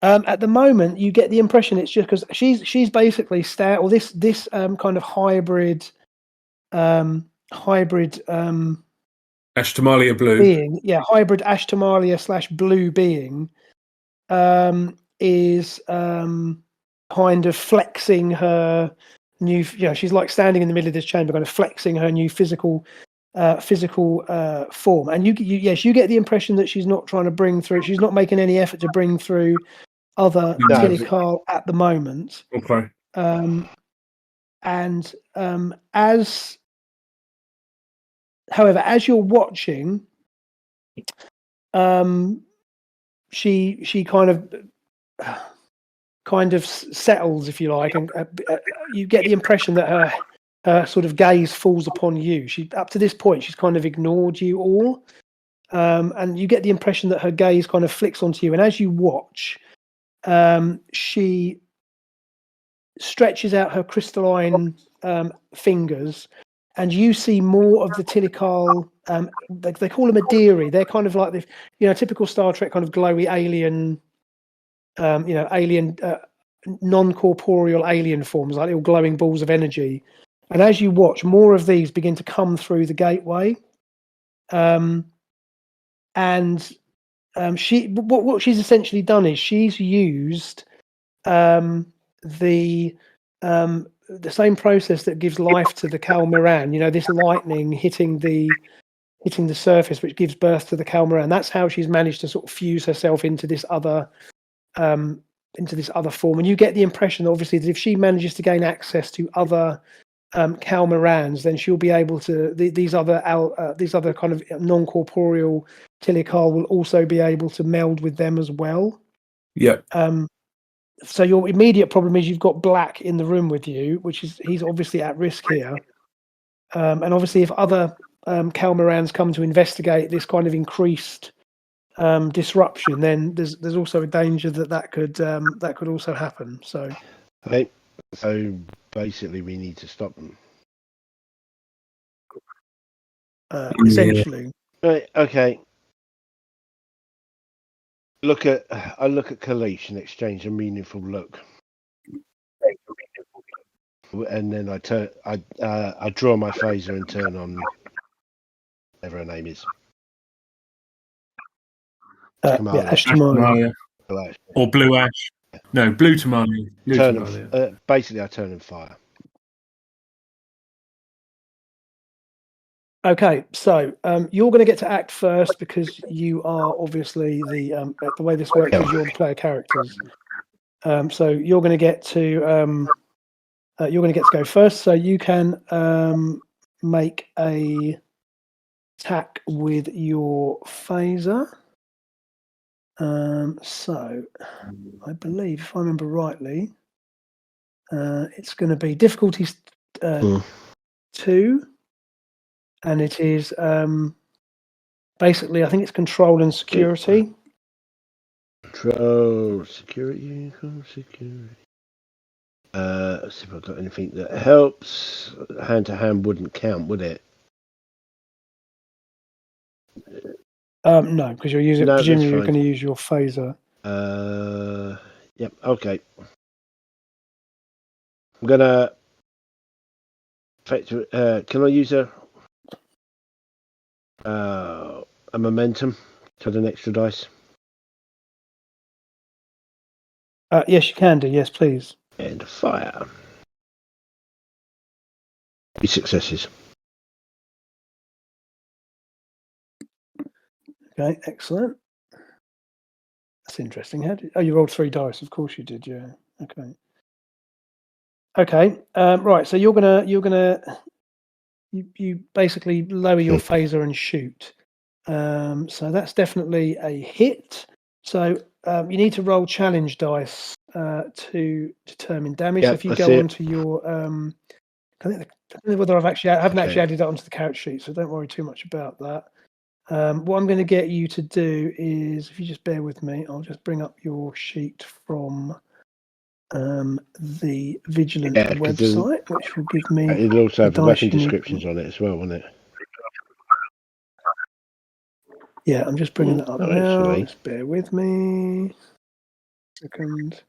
Speaker 2: At the moment, you get the impression it's just because she's basically this kind of hybrid
Speaker 4: Ashtamalia blue
Speaker 2: being, hybrid Ashtamalia / blue being, is kind of flexing her new. She's like standing in the middle of this chamber, kind of flexing her new physical form. And you get the impression that she's not trying to bring through. She's not making any effort to bring through other Tidikal at the moment.
Speaker 4: Okay.
Speaker 2: However, as you're watching, she kind of settles, if you like, and you get the impression that her sort of gaze falls upon you. Up to this point, she's kind of ignored you all, and you get the impression that her gaze kind of flicks onto you. And as you watch, she stretches out her crystalline fingers, and you see more of the Tidikal. They call them Adiri. They're kind of like the typical Star Trek kind of glowy alien, non-corporeal alien forms, like little glowing balls of energy. And as you watch, more of these begin to come through the gateway. What she's essentially done is she's used the same process that gives life to the Kalmaran. This lightning hitting the surface, which gives birth to the Kalmaran. That's how she's managed to sort of fuse herself into this other form. And you get the impression that obviously that if she manages to gain access to other Kalmarans, then she'll be able to. These other kind of non-corporeal Tidikal will also be able to meld with them as well.
Speaker 4: Yeah.
Speaker 2: So your immediate problem is you've got Black in the room with you, he's obviously at risk here. And obviously, if other Kalmarans come to investigate this kind of increased disruption, then there's also a danger that could also happen. So,
Speaker 3: so basically, we need to stop them.
Speaker 2: Essentially,
Speaker 3: right? Okay. I look at Kalish and exchange a meaningful look, and then I draw my phaser and turn on whatever her name is.
Speaker 2: Ashtamalia.
Speaker 4: Or Blue Ash. No, Blue Tamalia.
Speaker 3: Basically, I turn and fire.
Speaker 2: Okay, so you're going to get to act first because you are obviously the way this works is you're the player characters. So you're going to get to go first. So you can make a attack with your phaser. So I believe, if I remember rightly, it's going to be difficulty 2. And it is basically, I think it's control and security.
Speaker 3: Control, security. Let's see if I've got anything that helps. Hand to hand wouldn't count, would it?
Speaker 2: No, because presumably you're going to use your phaser.
Speaker 3: Yep. Okay. I'm gonna Can I use a momentum to the extra dice?
Speaker 2: Yes, you can do. Yes, please.
Speaker 3: And fire. 3 successes.
Speaker 2: Okay, excellent. That's interesting. You rolled 3 dice? Of course you did. Yeah. Okay. Okay. Right. So you're gonna you basically lower your phaser and shoot. So that's definitely a hit. So you need to roll challenge dice to determine damage. So
Speaker 3: Yep,
Speaker 2: if you
Speaker 3: I
Speaker 2: go
Speaker 3: see it.
Speaker 2: onto your, I don't know whether I haven't
Speaker 3: Okay.
Speaker 2: actually added that onto the character sheet, so don't worry too much about that. What I'm going to get you to do is, if you just bear with me, I'll just bring up your sheet from the Vigilant website, which will give me.
Speaker 3: It'll also have the weapon
Speaker 2: you need.
Speaker 3: descriptions on it as well, won't it?
Speaker 2: Yeah, I'm just bringing that up now.
Speaker 3: Actually.
Speaker 2: Just bear with me. Second.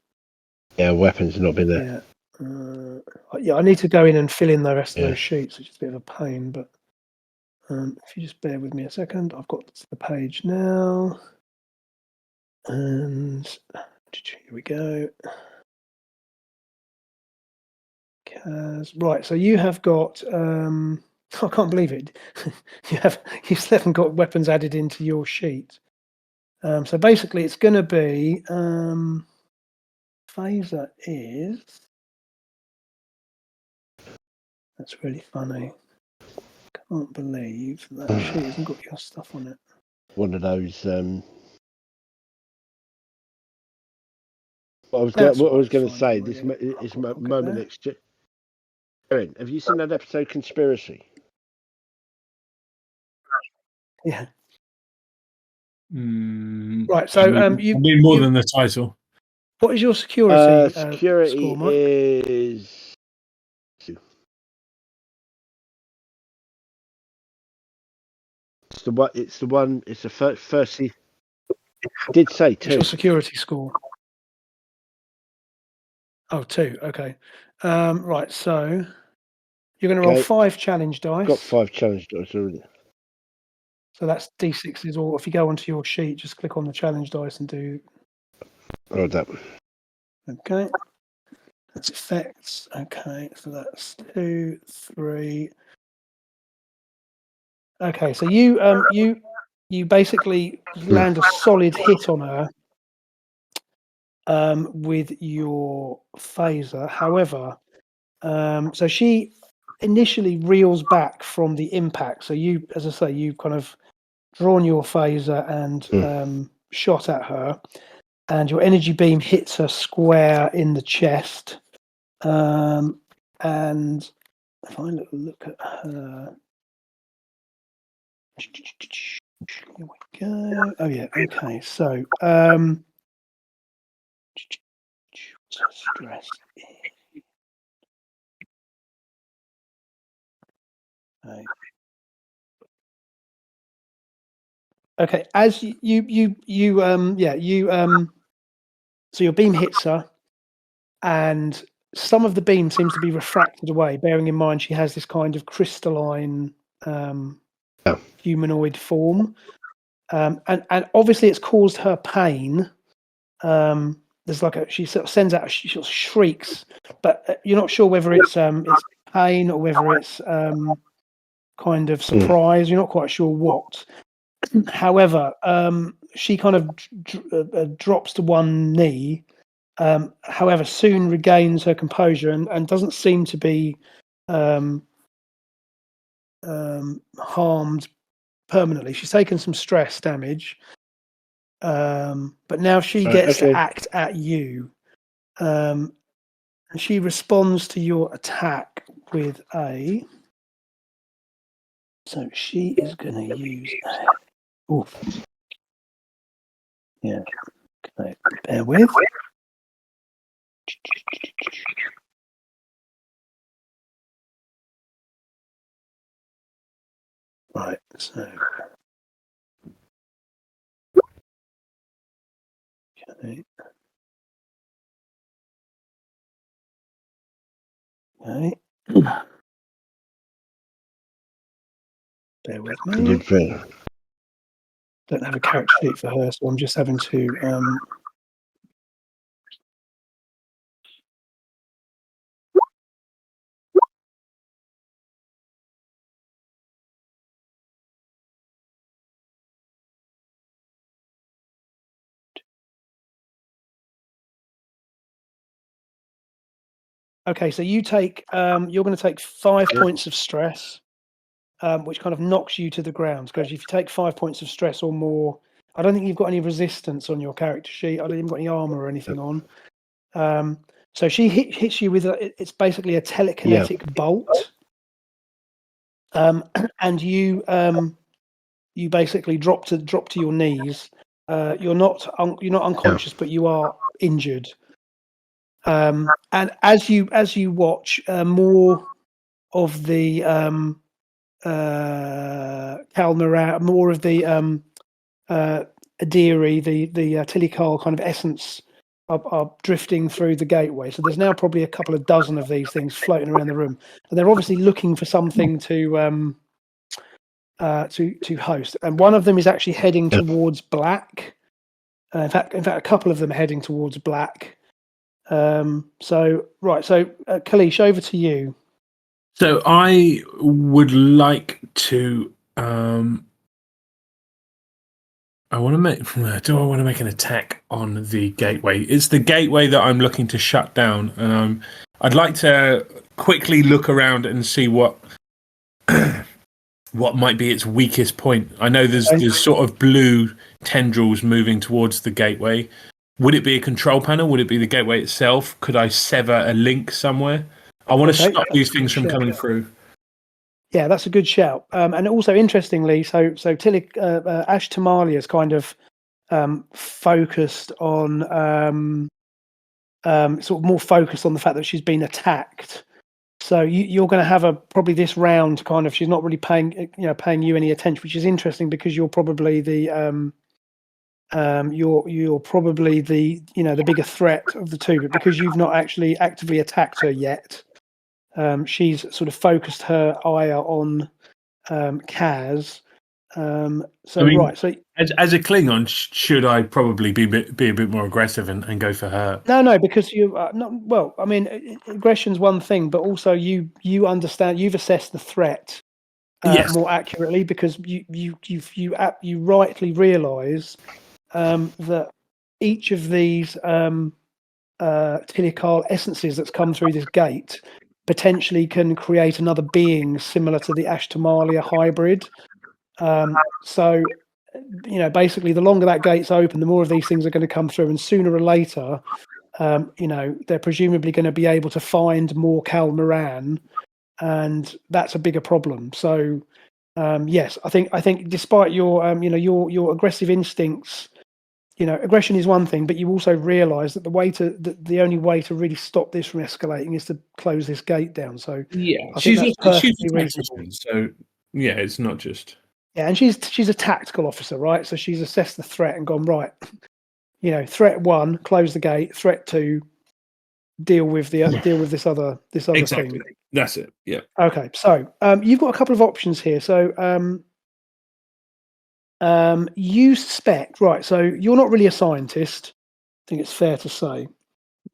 Speaker 3: Yeah, weapons have not been there.
Speaker 2: Yeah, I need to go in and fill in the rest of those sheets, which is a bit of a pain. But if you just bear with me a second, I've got the page now, and here we go. Right, so you have got. I can't believe it. You haven't got weapons added into your sheet. So basically, it's going to be phaser is. That's really funny. Can't believe that sheet hasn't got your stuff on it.
Speaker 3: One of those. What I was going to say. This moment exchange. Erin, have you seen that episode Conspiracy?
Speaker 2: Yeah.
Speaker 5: Right.
Speaker 2: So
Speaker 5: I mean more than the title.
Speaker 2: What is your security?
Speaker 3: Security
Speaker 2: score, Mike?
Speaker 3: is. It's the one. It's the first. I did say 2.
Speaker 2: What's your security score? Oh, 2. Okay. Right. So you're going to roll 5 challenge dice.
Speaker 3: Got 5 challenge dice already.
Speaker 2: So that's D6s, or if you go onto your sheet, just click on the challenge dice and do.
Speaker 3: Oh, that one.
Speaker 2: Okay. That's effects. Okay. So that's 2, 3. Okay. So you basically land a solid hit on her with your phaser. However, so she initially reels back from the impact. So you, as I say, you kind of drawn your phaser and shot at her, and your energy beam hits her square in the chest. And if I look at her, here we go. Oh yeah, okay. So stress. Okay, as so your beam hits her, and some of the beam seems to be refracted away, bearing in mind she has this kind of crystalline humanoid form. And obviously it's caused her pain. There's she sort of sends out, she sort of shrieks, but you're not sure whether it's pain or whether it's kind of surprise. You're not quite sure what. However, she kind of drops to one knee. However, soon regains her composure and doesn't seem to be harmed permanently. She's taken some stress damage, but now she gets to act at you. And she responds to your attack with a. So she is going to use. Oof. Yeah. Okay. Bear with. Right. So. Okay. Okay. Bear with
Speaker 3: You
Speaker 2: me.
Speaker 3: did very.
Speaker 2: Don't have a character sheet for her, so I'm just having to. Okay, so you take. You're going to take 5 points of stress, which kind of knocks you to the ground. Because if you take 5 points of stress or more, I don't think you've got any resistance on your character sheet. I don't even got any armor or anything on. So she hits you with it's basically a telekinetic bolt, and you basically drop to your knees. You're not unconscious, but you are injured. And as you watch, more of the Kalmaran, more of the Adiri, the Tilikal kind of essence are drifting through the gateway. So there's now probably a couple of dozen of these things floating around the room, and they're obviously looking for something to host. And one of them is actually heading towards black. In fact, a couple of them are heading towards black. So Kalish, over to you.
Speaker 5: So I would like to. I want to make. Do I want to make an attack on the gateway? It's the gateway that I'm looking to shut down. I'd like to quickly look around and see what might be its weakest point. I know there's sort of blue tendrils moving towards the gateway. Would it be a control panel? Would it be the gateway itself? Could I sever a link somewhere? I want to stop these things from coming through.
Speaker 2: Yeah, that's a good shout. And also, interestingly, so Ash Tamali is kind of focused on sort of more focused on the fact that she's been attacked. So you're going to have probably this round kind of, she's not really paying you any attention, which is interesting because you're probably the you're probably the bigger threat of the two, but because you've not actually actively attacked her yet, she's sort of focused her ire on Kaz. So
Speaker 5: as a Klingon, should I probably be a bit more aggressive and go for her?
Speaker 2: No, because you not well. I mean, aggression's one thing, but also you understand, you've assessed the threat more accurately, because you rightly realise that each of these Tilikal essences that's come through this gate potentially can create another being similar to the Ashtamalia hybrid. So, basically, the longer that gate's open, the more of these things are going to come through, and sooner or later, they're presumably going to be able to find more Kalmaran, and that's a bigger problem. So, yes, I think despite your your aggressive instincts, aggression is one thing, but you also realise that the only way to really stop this from escalating is to close this gate down. So
Speaker 5: yeah,
Speaker 2: I think that's perfectly
Speaker 5: reasonable.
Speaker 2: reasonable.
Speaker 5: So yeah, it's not just
Speaker 2: and she's a tactical officer, right? So she's assessed the threat and gone, right. Threat 1, close the gate. Threat 2, deal with this other
Speaker 5: exactly
Speaker 2: thing.
Speaker 5: That's it. Yeah.
Speaker 2: Okay, so you've got a couple of options here. So you suspect, right? So you're not really a scientist. I think it's fair to say.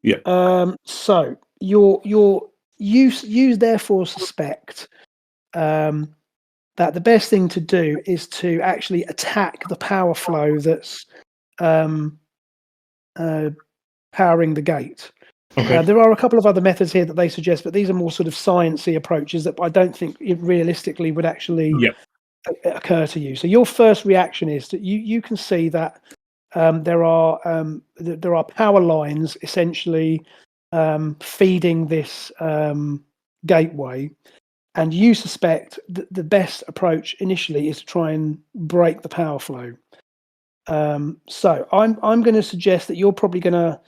Speaker 5: Yeah.
Speaker 2: So you therefore suspect that the best thing to do is to actually attack the power flow that's powering the gate.
Speaker 5: Okay.
Speaker 2: There are a couple of other methods here that they suggest, but these are more sort of sciencey approaches that I don't think it realistically would actually occur to you. So your first reaction is that you can see that there are power lines essentially feeding this gateway, and you suspect that the best approach initially is to try and break the power flow. So I'm going to suggest that you're probably going to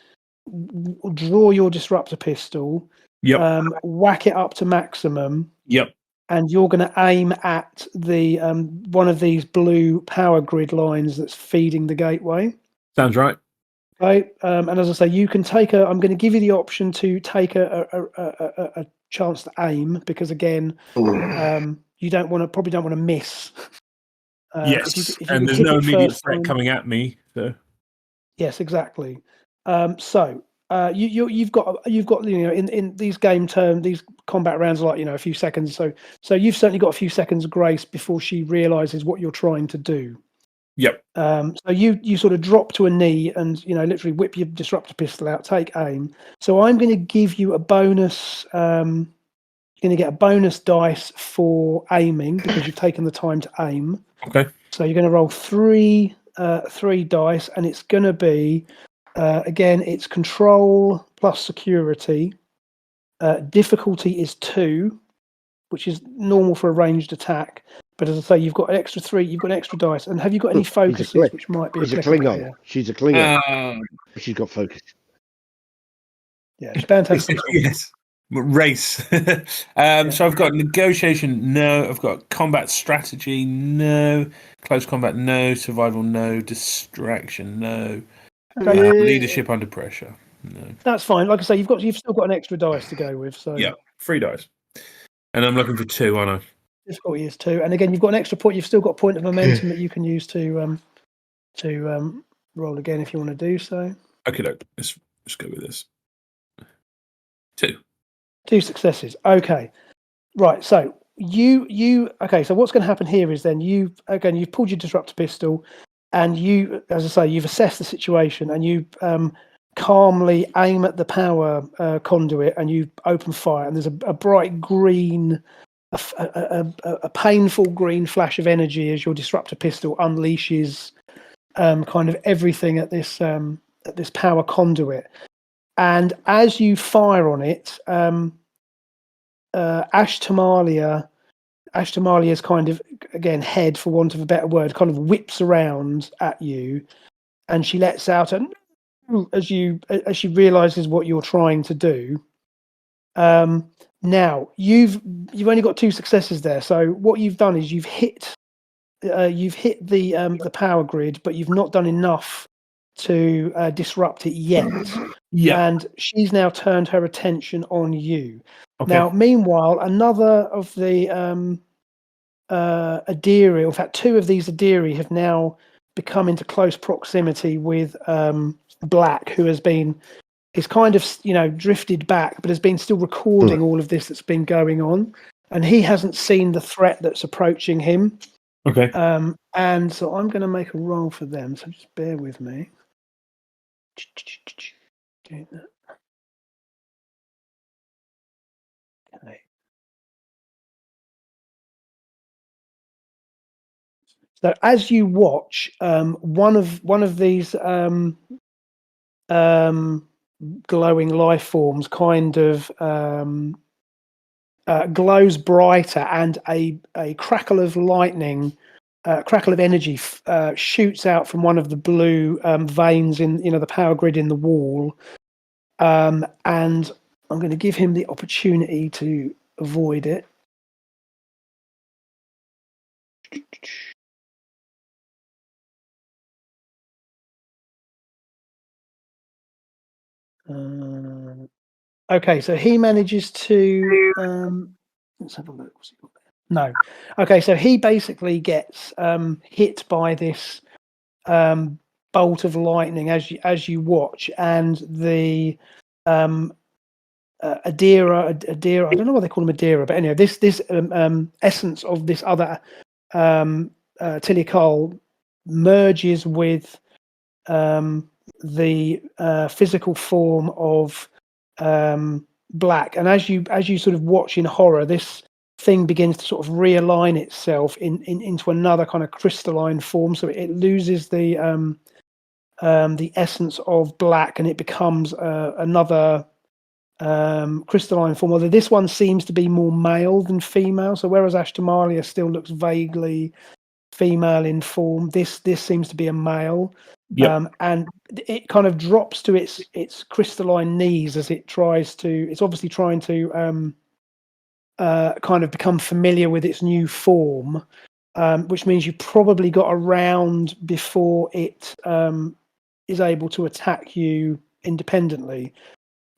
Speaker 2: draw your disruptor pistol, whack it up to maximum, and you're going to aim at the one of these blue power grid lines that's feeding the gateway.
Speaker 5: Sounds right.
Speaker 2: Okay, and as I say, you can take I'm going to give you the option to take a chance to aim because again, you probably don't want to miss.
Speaker 5: Yes,
Speaker 2: if you
Speaker 5: and
Speaker 2: can
Speaker 5: there's
Speaker 2: hit
Speaker 5: no
Speaker 2: it
Speaker 5: immediate
Speaker 2: first
Speaker 5: threat
Speaker 2: time,
Speaker 5: coming at me. So
Speaker 2: yes, exactly. You've got in these game terms, these combat rounds are like a few seconds. So you've certainly got a few seconds of grace before she realizes what you're trying to do.
Speaker 5: yep.
Speaker 2: So you sort of drop to a knee and literally whip your disruptor pistol out, take aim. So I'm going to give you a bonus. You're going to get a bonus dice for aiming because you've taken the time to aim.
Speaker 5: Okay.
Speaker 2: So you're going to roll three dice, and it's going to be again, it's control plus security. Difficulty is 2, which is normal for a ranged attack. But as I say, you've got an extra 3. You've got an extra dice. And have you got any focuses which might be
Speaker 3: She's a
Speaker 2: applicable
Speaker 3: Klingon.
Speaker 2: here?
Speaker 3: She's a Klingon. She's got focus.
Speaker 2: Yeah, she's bound to have focus.
Speaker 5: Yes. Race. So I've got negotiation, no. I've got combat strategy, no. Close combat, no. Survival, no. Distraction, no. Leadership under pressure, no.
Speaker 2: That's fine. Like I say, you've still got an extra dice to go with. So
Speaker 5: Yeah, 3 dice. And I'm looking for 2, aren't I?
Speaker 2: difficulty is 2, and again, you've got an extra point. You've still got a point of momentum that you can use to roll again if you want to do so.
Speaker 5: Okay, look, let's go with this. 2.
Speaker 2: 2 successes. Okay, right. So okay. So what's going to happen here is then you've pulled your disruptor pistol, and you, as I say, you've assessed the situation, and you calmly aim at the power conduit, and you open fire, and there's a bright green. A painful green flash of energy as your disruptor pistol unleashes kind of everything at this power conduit, and as you fire on it, Ashtalia's kind of, again, head, for want of a better word, kind of whips around at you, and she lets out as she realizes what you're trying to do. Now you've only got 2 successes there. So what you've done is you've hit the power grid, but you've not done enough to disrupt it yet.
Speaker 5: Yeah.
Speaker 2: And she's now turned her attention on you.
Speaker 5: Okay.
Speaker 2: Now, meanwhile, another of the Adiri, in fact, 2 of these Adiri have now become into close proximity with Black, who is kind of drifted back, but has been still recording all of this that's been going on, and he hasn't seen the threat that's approaching him.
Speaker 5: Okay.
Speaker 2: And so I'm going to make a roll for them. So just bear with me. Okay. So as you watch, one of these glowing life forms kind of glows brighter, and a crackle of lightning, crackle of energy shoots out from one of the blue veins in the power grid in the wall, and I'm going to give him the opportunity to avoid it. Okay, so he manages to let's have a look. What's he got there? No. Okay, so he basically gets hit by this bolt of lightning as you watch, and the Adira, I don't know what they call them, Adira, but anyway, this essence of this other Tilikal merges with the physical form of Black, and as you sort of watch in horror, this thing begins to sort of realign itself into another kind of crystalline form. So it loses the essence of Black, and it becomes another crystalline form. Although this one seems to be more male than female. So whereas Ashtamalia still looks vaguely female in form, this seems to be a male.
Speaker 5: Yep.
Speaker 2: And it kind of drops to its crystalline knees as it's obviously trying to kind of become familiar with its new form, which means you probably got a round before it is able to attack you independently.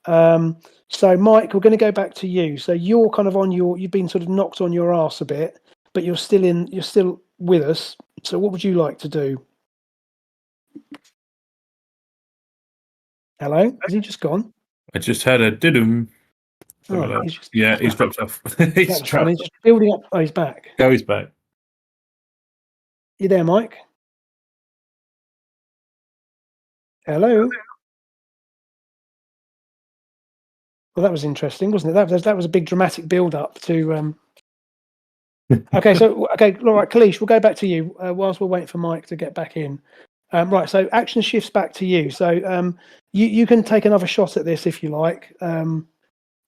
Speaker 2: So, Mike, we're going to go back to you. So you're kind of you've been sort of knocked on your arse a bit, but you're still with us. So what would you like to do? Hello? Has he just gone?
Speaker 5: I just heard a didum.
Speaker 2: Oh,
Speaker 5: He's dropped off.
Speaker 2: He's just building up. Oh, he's back.
Speaker 5: Oh, he's back.
Speaker 2: You there, Mike? Hello? Well, that was interesting, wasn't it? That was a big dramatic build-up to... Okay, all right, Kalish, we'll go back to you whilst we're waiting for Mike to get back in. Right, so action shifts back to you. So you can take another shot at this if you like.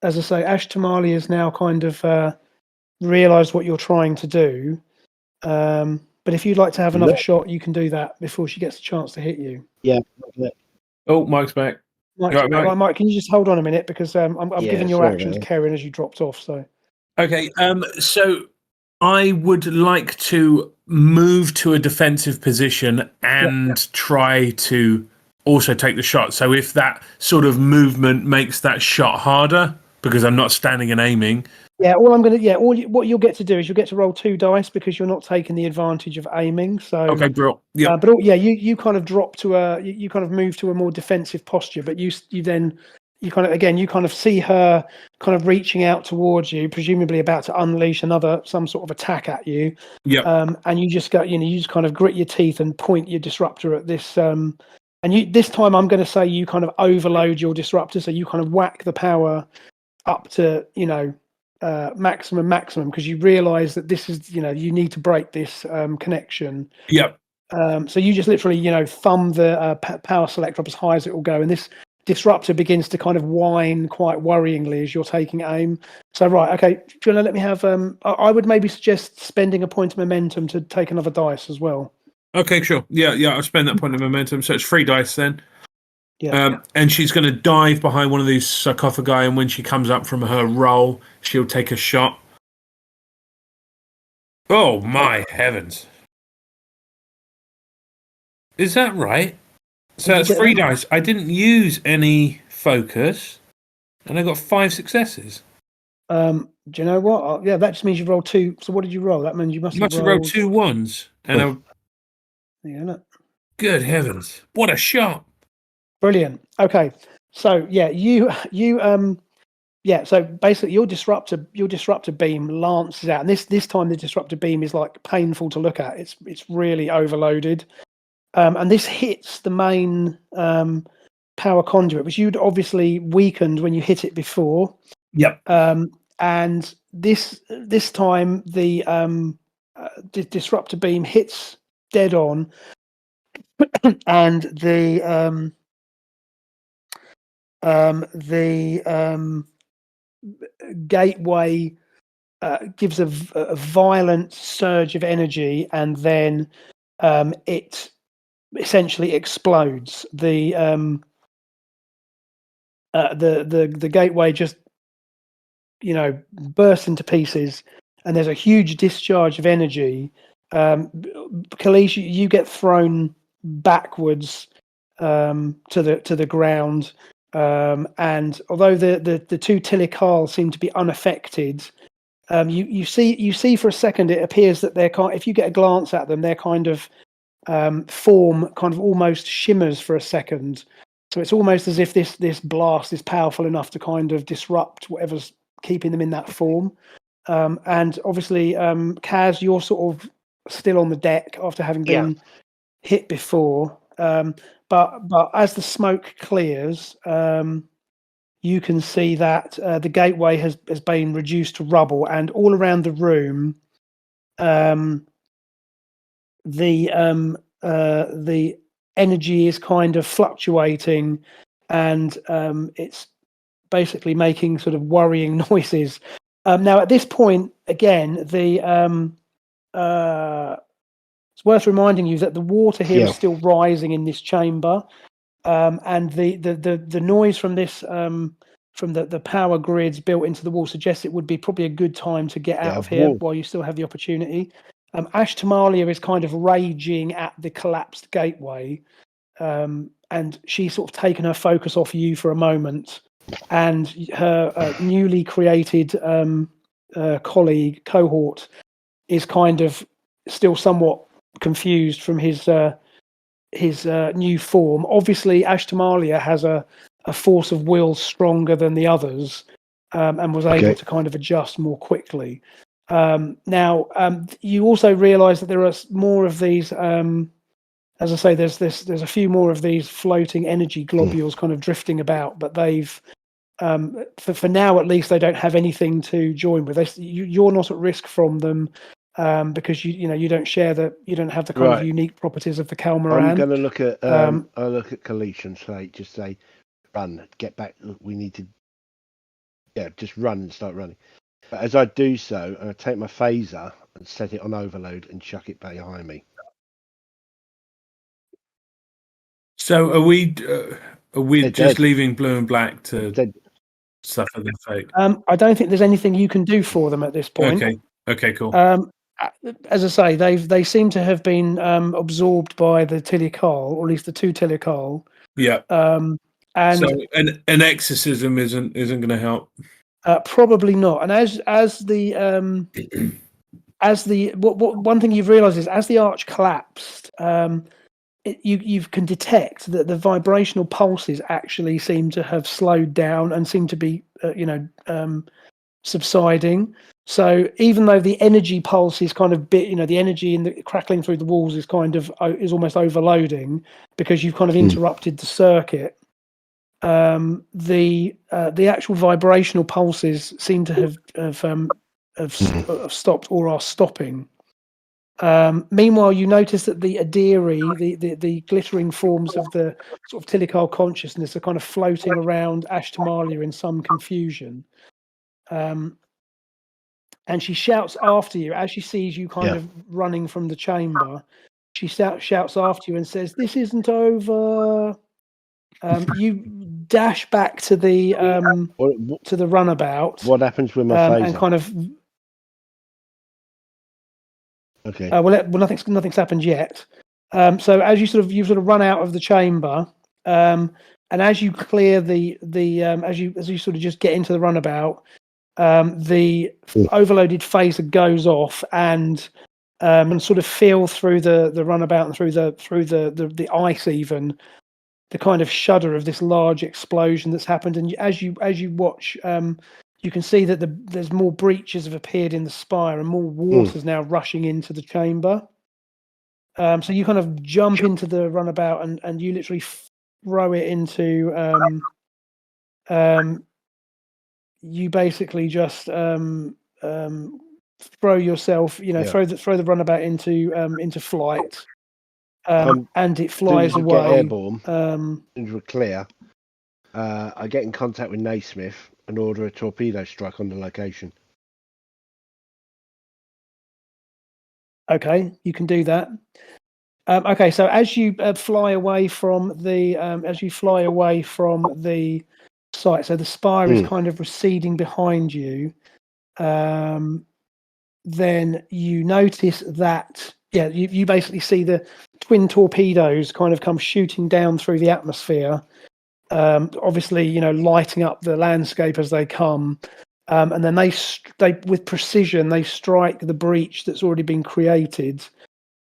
Speaker 2: As I say, Ash Tamali has now kind of realised what you're trying to do. But if you'd like to have another shot, you can do that before she gets a chance to hit you.
Speaker 3: Yeah.
Speaker 5: Oh, Mike's back.
Speaker 2: Right, Mike, can you just hold on a minute because I'm giving your action to
Speaker 3: man.
Speaker 2: Karen as you dropped off. So
Speaker 5: Okay, so I would like to move to a defensive position and try to also take the shot. So if that sort of movement makes that shot harder, because I'm not standing and aiming.
Speaker 2: Yeah, what you'll get to do is you'll get to roll 2 dice because you're not taking the advantage of aiming. So
Speaker 5: okay, bro. Yeah,
Speaker 2: you kind of drop to you kind of move to a more defensive posture, but you kind of see her kind of reaching out towards you, presumably about to unleash some sort of attack at you.
Speaker 5: Yeah.
Speaker 2: And you just you just kind of grit your teeth and point your disruptor at this. And this time I'm going to say you kind of overload your disruptor, so you kind of whack the power up to maximum because you realize that this is you need to break this connection.
Speaker 5: Yep.
Speaker 2: So you just literally thumb the power selector up as high as it will go, and this disruptor begins to kind of whine quite worryingly as you're taking aim. So right, okay, do you want to let me have I would maybe suggest spending a point of momentum to take another dice as well.
Speaker 5: Okay, sure. Yeah, I'll spend that point of momentum. So it's 3 dice then.
Speaker 2: Yeah.
Speaker 5: And she's going to dive behind one of these sarcophagi, and when she comes up from her roll, she'll take a shot. Oh, my heavens. Is that right? So that's 3 dice. I didn't use any focus, and I got 5 successes.
Speaker 2: Do you know what? That just means you rolled 2. So what did you roll? That means you must have
Speaker 5: rolled 2 ones. And
Speaker 2: look.
Speaker 5: Good heavens. What a shot.
Speaker 2: Brilliant. Okay. So so basically your disruptor beam lances out, and this time the disruptor beam is like painful to look at. It's really overloaded. And this hits the main power conduit, which you'd obviously weakened when you hit it before.
Speaker 5: Yep.
Speaker 2: And this time the disruptor beam hits dead on, and the gateway gives a violent surge of energy, and then it essentially explodes. The gateway just bursts into pieces, and there's a huge discharge of energy. Kalish, you get thrown backwards to the ground, and although the 2 Tilikal seem to be unaffected, you see for a second it appears that if you get a glance at them, they're kind of form kind of almost shimmers for a second. So it's almost as if this blast is powerful enough to kind of disrupt whatever's keeping them in that form. And obviously, Kaz, you're sort of still on the deck after having been hit before. But as the smoke clears, you can see that the gateway has been reduced to rubble, and all around the room, the energy is kind of fluctuating, and it's basically making sort of worrying noises. Now, at this point, again, it's worth reminding you that the water here is still rising in this chamber, and the noise from this from the power grids built into the wall suggests it would be probably a good time to get out of here while you still have the opportunity. Ash Tamalia is kind of raging at the collapsed gateway, and she's sort of taken her focus off you for a moment. and her newly created cohort is kind of still somewhat confused from his new form. Obviously, Ashtamalia has a force of will stronger than the others, and was able to kind of adjust more quickly. Now, you also realise that there are more of these. As I say, there's a few more of these floating energy globules kind of drifting about, but they've for now at least they don't have anything to join with. You're not at risk from them. Because you don't have the kind of unique properties of the Calmaran.
Speaker 3: I'm going to look at I'll look at Kalish and say, run, get back. We need to, just run and start running. But as I do so, I take my phaser and set it on overload and chuck it behind me.
Speaker 5: So are we just leaving Blue and Black to suffer the fate?
Speaker 2: I don't think there's anything you can do for them at this point.
Speaker 5: Okay, cool.
Speaker 2: As I say, they seem to have been absorbed by the Tiliakal, or at least the two Tiliakal.
Speaker 5: Yeah.
Speaker 2: And
Speaker 5: so an exorcism isn't going to help.
Speaker 2: Probably not. And one thing you've realised is as the arch collapsed, you can detect that the vibrational pulses actually seem to have slowed down and seem to be subsiding. So even though the energy pulse is kind of the energy in the crackling through the walls is is almost overloading because you've kind of interrupted the circuit. The actual vibrational pulses seem to have stopped or are stopping. Meanwhile, you notice that the Adiri, the glittering forms of the sort of Tiliakal consciousness, are kind of floating around Ashtamalia in some confusion. And she shouts after you as she sees you kind of running from the chamber. She shouts after you and says, "This isn't over." You dash back to the runabout.
Speaker 3: What happens with my phaser?
Speaker 2: And kind of.
Speaker 3: Okay.
Speaker 2: Well, nothing's happened yet. So as you sort of run out of the chamber, and as you clear as you sort of just get into the runabout, the overloaded phaser goes off and sort of feel through the runabout and through the ice even the kind of shudder of this large explosion that's happened. And as you watch, you can see that there's more breaches have appeared in the spire and more water is now rushing into the chamber. So you kind of jump into the runabout and you literally throw it into. You basically just throw yourself, throw the runabout into flight, and it flies away.
Speaker 3: Get airborne, and we're clear. I get in contact with Naismith and order a torpedo strike on the location.
Speaker 2: Okay, you can do that. Okay, so as you fly away from the site, so the spire is kind of receding behind you. Then you notice that you basically see the twin torpedoes kind of come shooting down through the atmosphere. Obviously, lighting up the landscape as they come, and then they with precision they strike the breach that's already been created.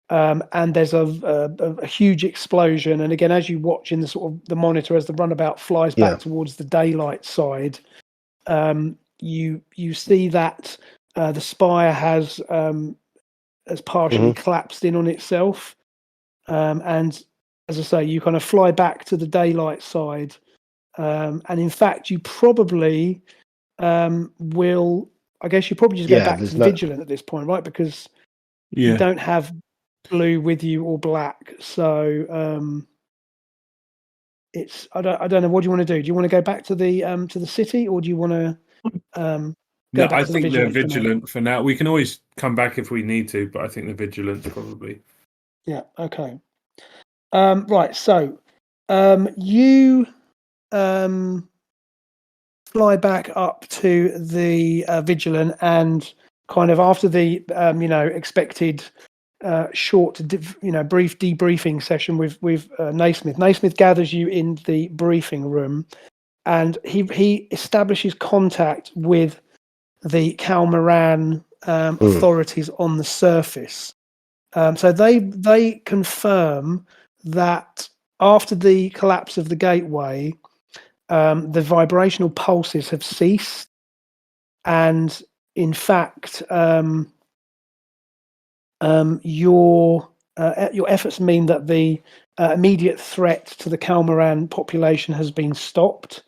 Speaker 2: And there's a huge explosion. And again, as you watch in the sort of the monitor as the runabout flies back towards the daylight side, you see that the spire has partially collapsed in on itself. And as I say, you kind of fly back to the daylight side. And in fact, you probably will. I guess you probably just go back to the Vigilant at this point, right? Because you don't have blue with you or black, so it's I don't know. What do you want to do? Do you want to go back to the city, or do you want to
Speaker 5: no, I think they're Vigilant for now. We can always come back if we need to, but I think the Vigilant's probably.
Speaker 2: Yeah. Okay. Right. So you fly back up to the Vigilant, and kind of after the expected short, brief debriefing session with Naismith. Naismith gathers you in the briefing room, and he establishes contact with the Calmaran authorities on the surface. So they confirm that after the collapse of the gateway, the vibrational pulses have ceased, and in fact, your efforts mean that the immediate threat to the Calmaran population has been stopped.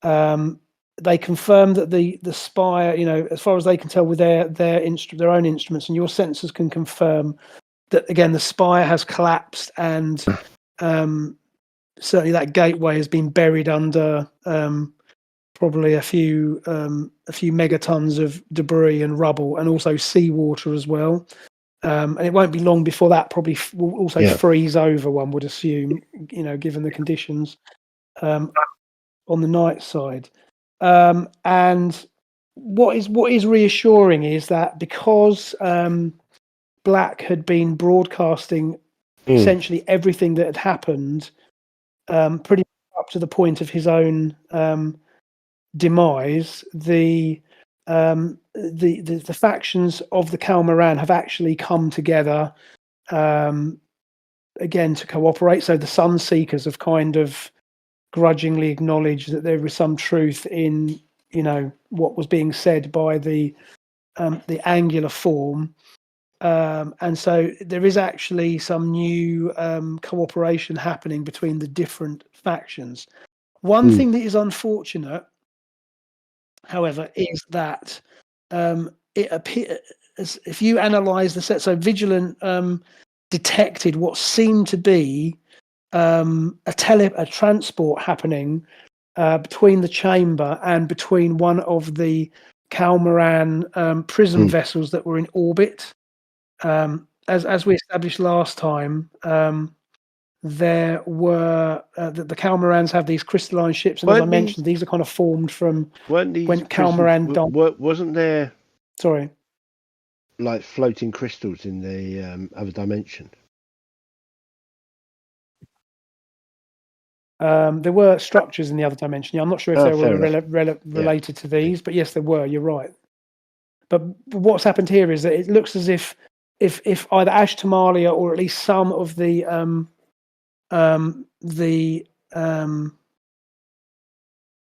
Speaker 2: They confirm that the spire, as far as they can tell with their own instruments, and your sensors can confirm that again the spire has collapsed, and certainly that gateway has been buried under probably a few megatons of debris and rubble, and also seawater as well. And it won't be long before that probably will also freeze over, one would assume, given the conditions on the night side. And what is reassuring is that because Black had been broadcasting essentially everything that had happened, pretty much up to the point of his own demise, the factions of the Calmaran have actually come together again to cooperate. So the Sunseekers have kind of grudgingly acknowledged that there was some truth in what was being said by the angular form, and so there is actually some new cooperation happening between the different factions. One thing that is unfortunate, however, is that it appears, if you analyze the set, so Vigilant detected what seemed to be a transport happening between the chamber and between one of the Calmaran Prism vessels that were in orbit. As we established last time, there were the Calmarans have these crystalline ships, and as I mentioned, these are kind of formed from when Calmaran died.
Speaker 3: Wasn't there?
Speaker 2: Sorry,
Speaker 3: like floating crystals in the other dimension.
Speaker 2: There were structures in the other dimension. I'm not sure if they were related to these, but yes, there were. You're right. But what's happened here is that it looks as if either Ashtamalia or at least some of the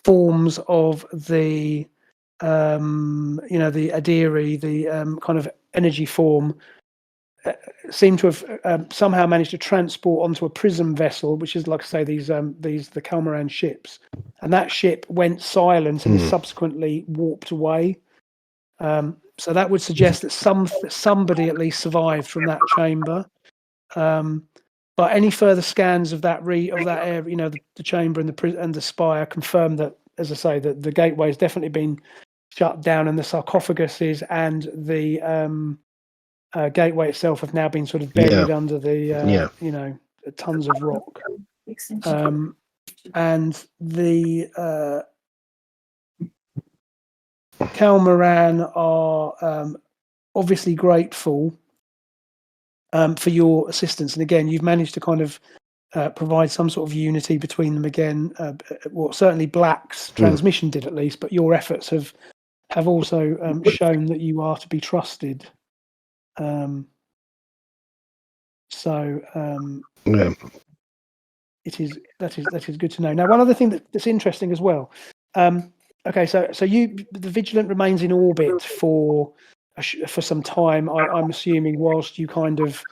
Speaker 2: forms of the the Adiri, the kind of energy form, seem to have somehow managed to transport onto a Prism vessel, which is, like I say, the Calmaran ships, and that ship went silent and is subsequently warped away. So that would suggest that somebody at least survived from that chamber. But any further scans of that area, the chamber and the spire, confirm that, as I say, that the gateway has definitely been shut down, and the sarcophaguses and the gateway itself have now been sort of buried under the tons of rock. And the Calmaran are obviously grateful for your assistance, and again, you've managed to kind of provide some sort of unity between them again. Well, certainly Black's transmission did, at least, but your efforts have also shown that you are to be trusted. That is good to know. Now, one other thing that's interesting as well. Okay, so the Vigilant remains in orbit for some time. I'm assuming whilst you kind of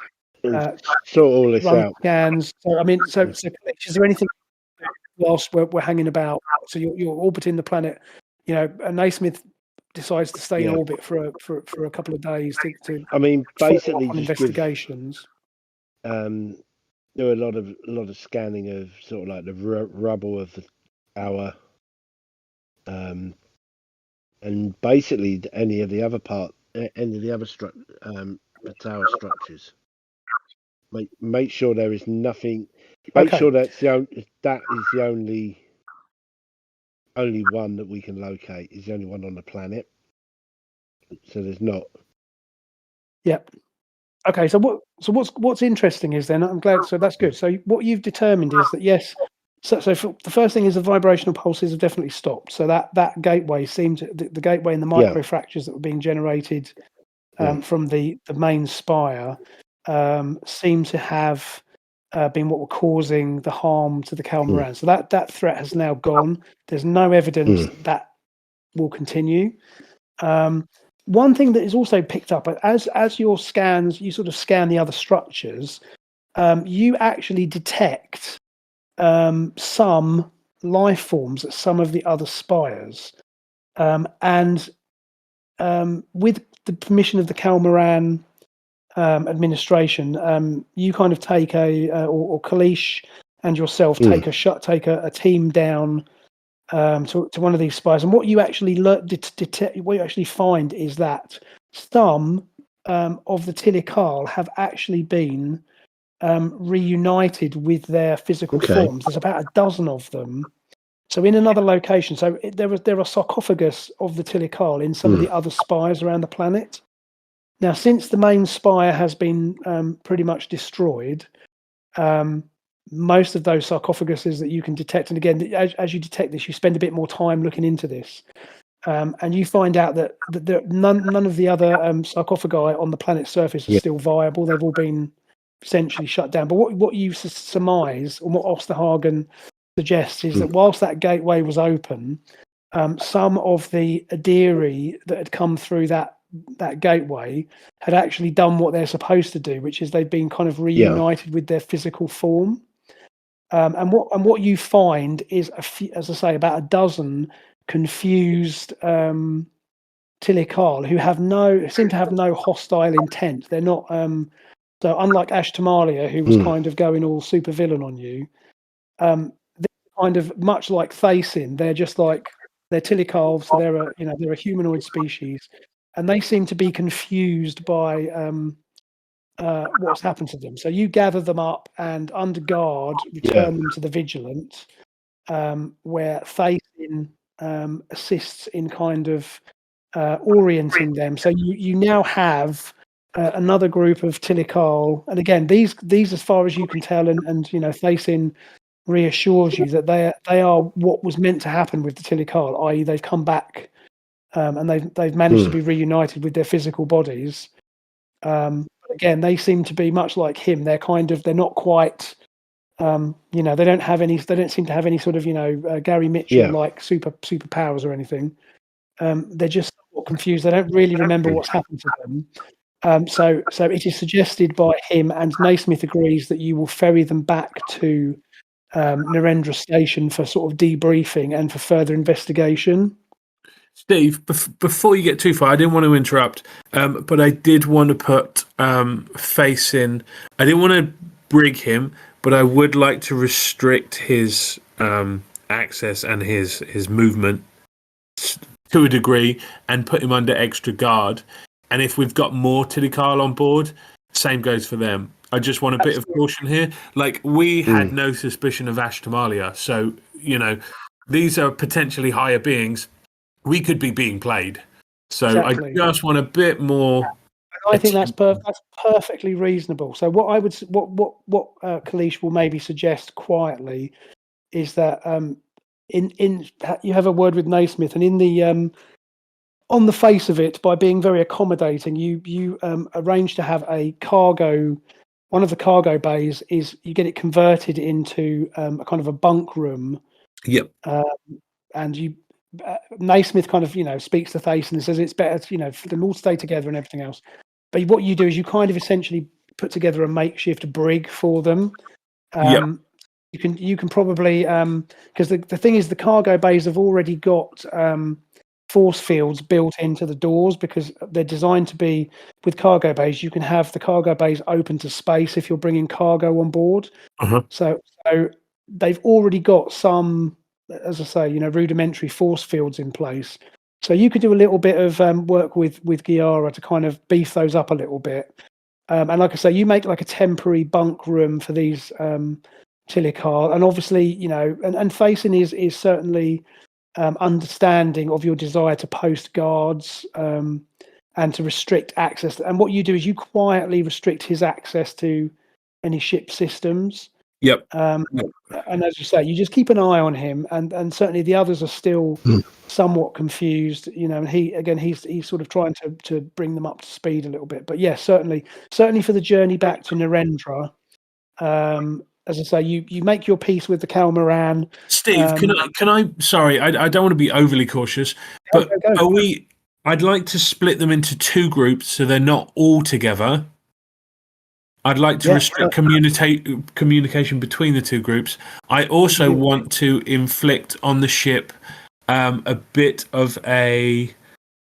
Speaker 3: sort all this
Speaker 2: run
Speaker 3: out.
Speaker 2: Scans. So I mean, so is there anything whilst we're hanging about? So you're orbiting the planet. And Naismith decides to stay in orbit for a couple of days to
Speaker 3: I mean, basically
Speaker 2: on
Speaker 3: just
Speaker 2: investigations.
Speaker 3: Do a lot of scanning of sort of like the rubble of the tower, and basically any of the other the tower structures. Make sure there is nothing. Make sure that is the only one that we can locate. Is the only one on the planet. So there's not.
Speaker 2: Yep. Okay. So what's interesting is then, I'm glad. So that's good. So what you've determined is that yes, the first thing is the vibrational pulses have definitely stopped. So that gateway seemed to, the gateway and the microfractures that were being generated from the main spire seem to have been what were causing the harm to the Calmaran. So that threat has now gone. There's no evidence that will continue. One thing that is also picked up as your scans, you sort of scan the other structures, you actually detect some life forms at some of the other spires, and with the permission of the Calmaran administration, you kind of take or Kalish and yourself take a team down to one of these spires, and what you actually what you actually find is that some of the Tilikal have actually been reunited with their physical forms. There's about a dozen of them. So in another location, there are sarcophagus of the Tilikal in some of the other spires around the planet. Now, since the main spire has been pretty much destroyed, most of those sarcophaguses that you can detect, and again, as you detect this, you spend a bit more time looking into this, and you find out that none of the other sarcophagi on the planet's surface are still viable. They've all been essentially shut down. But what you surmise, or what Osterhagen suggests, is that whilst that gateway was open, some of the Adiri that had come through that gateway had actually done what they're supposed to do, which is they've been kind of reunited with their physical form. And what you find is, as I say, about a dozen confused Tilikal who seem to have no hostile intent. They're not so unlike Ashtamalia, who was kind of going all super villain on you. They're kind of much like Thasin. They're just like they're Tilikal, so they're a humanoid species, and they seem to be confused by what's happened to them. So you gather them up and under guard return them to the Vigilant, where Thasin assists in kind of orienting them. So you now have another group of Tilikal, and again, these as far as you can tell, and Thasin reassures you that they are what was meant to happen with the Tilikal, i.e., they've come back and they've managed to be reunited with their physical bodies. Again, they seem to be much like him. They're not quite, they don't seem to have any sort of Gary Mitchell like superpowers or anything. They're just somewhat confused. They don't really remember what's happened to them. So it is suggested by him, and Naismith agrees, that you will ferry them back to Narendra Station for sort of debriefing and for further investigation.
Speaker 5: Steve, before you get too far, I didn't want to interrupt, but I did want to put Face in. I didn't want to brig him, but I would like to restrict his access and his movement to a degree and put him under extra guard. And if we've got more Tilikal on board, same goes for them. I just want a bit of caution here. Like, we had no suspicion of Ashtamalia, so, these are potentially higher beings. We could be being played. So exactly. I just want a bit more.
Speaker 2: I think that's perfectly reasonable. So what I would, what Kalish will maybe suggest quietly is that you have a word with Naismith, and in the on the face of it, by being very accommodating, you arrange to have a cargo. One of the cargo bays is you get it converted into a kind of a bunk room.
Speaker 5: Yep.
Speaker 2: And you. Naismith kind of speaks to Thason and says it's better for them all to stay together and everything else. But what you do is you kind of essentially put together a makeshift brig for them. You can probably because the thing is, the cargo bays have already got force fields built into the doors, because they're designed to be, with cargo bays, you can have the cargo bays open to space if you're bringing cargo on board. So they've already got some, as I say, rudimentary force fields in place. So you could do a little bit of work with Giara to kind of beef those up a little bit. And like I say, you make like a temporary bunk room for these Tilikal. And obviously, and Facing is certainly understanding of your desire to post guards and to restrict access. And what you do is you quietly restrict his access to any ship systems.
Speaker 5: Yep.
Speaker 2: And as you say, you just keep an eye on him, and certainly the others are still somewhat confused, and he's sort of trying to bring them up to speed a little bit. But yes, certainly for the journey back to Narendra, as I say, you make your peace with the Kalmaran.
Speaker 5: Steve, can I? Sorry, I don't want to be overly cautious, but
Speaker 2: go.
Speaker 5: I'd like to split them into two groups so they're not all together. I'd like to restrict communication between the two groups. I also want to inflict on the ship a bit of a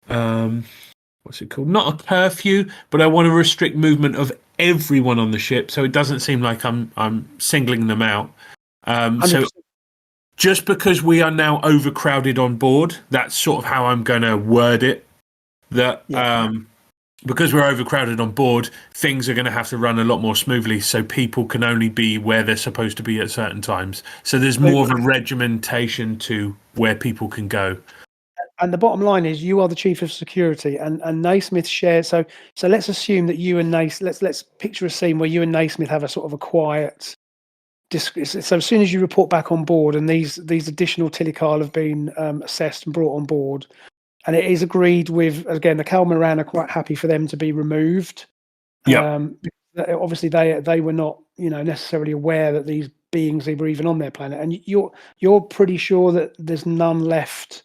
Speaker 5: what's it called? Not a curfew, but I want to restrict movement of everyone on the ship, so it doesn't seem like I'm singling them out. So just because we are now overcrowded on board, that's sort of how I'm going to word it. That because we're overcrowded on board, things are going to have to run a lot more smoothly, so people can only be where they're supposed to be at certain times. So there's more of a regimentation to where people can go.
Speaker 2: And the bottom line is, you are the chief of security, and Naismith shares. So let's assume that you and Naismith. Let's picture a scene where you and Naismith have a sort of a quiet. So as soon as you report back on board, and these additional Tilikal have been assessed and brought on board, and it is agreed with, again, the Kalmaran are quite happy for them to be removed.
Speaker 5: Yeah.
Speaker 2: Obviously, they were not, necessarily aware that these beings were even on their planet, and you're pretty sure that there's none left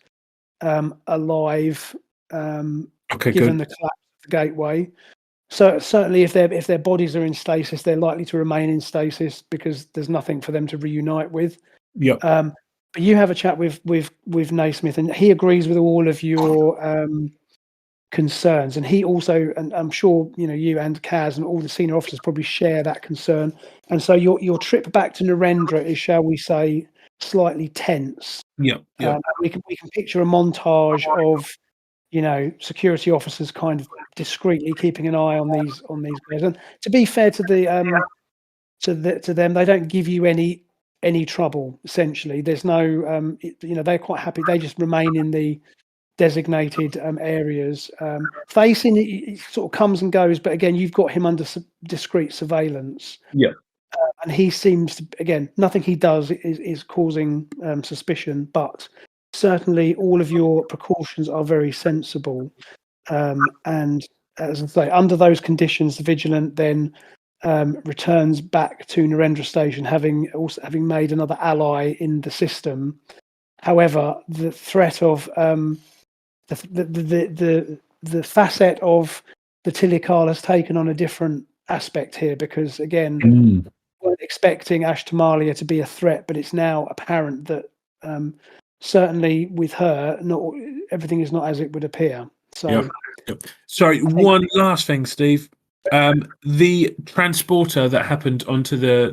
Speaker 2: alive, given the collapse of the gateway. So certainly, if their bodies are in stasis, they're likely to remain in stasis because there's nothing for them to reunite with.
Speaker 5: Yeah.
Speaker 2: But you have a chat with Naismith, and he agrees with all of your concerns, and he also, and I'm sure you and Kaz and all the senior officers probably share that concern. And so your trip back to Narendra is, shall we say, slightly tense.
Speaker 5: Yeah.
Speaker 2: We can picture a montage of security officers kind of discreetly keeping an eye on these guys. And to be fair to to them, they don't give you any trouble. Essentially, there's no they're quite happy. They just remain in the designated areas. Facing it sort of comes and goes, but again, you've got him under discreet surveillance.
Speaker 5: Yeah.
Speaker 2: And he seems to, again, nothing he does is causing suspicion, but certainly all of your precautions are very sensible. And as I say, under those conditions, the Vigilant then returns back to Narendra Station, having made another ally in the system. However, the threat of the facet of the Tilikal has taken on a different aspect here, because again, weren't expecting Ashtamalia to be a threat, but it's now apparent that certainly with her, not everything is not as it would appear. So,
Speaker 5: sorry, one last thing, Steve. The transporter that happened onto the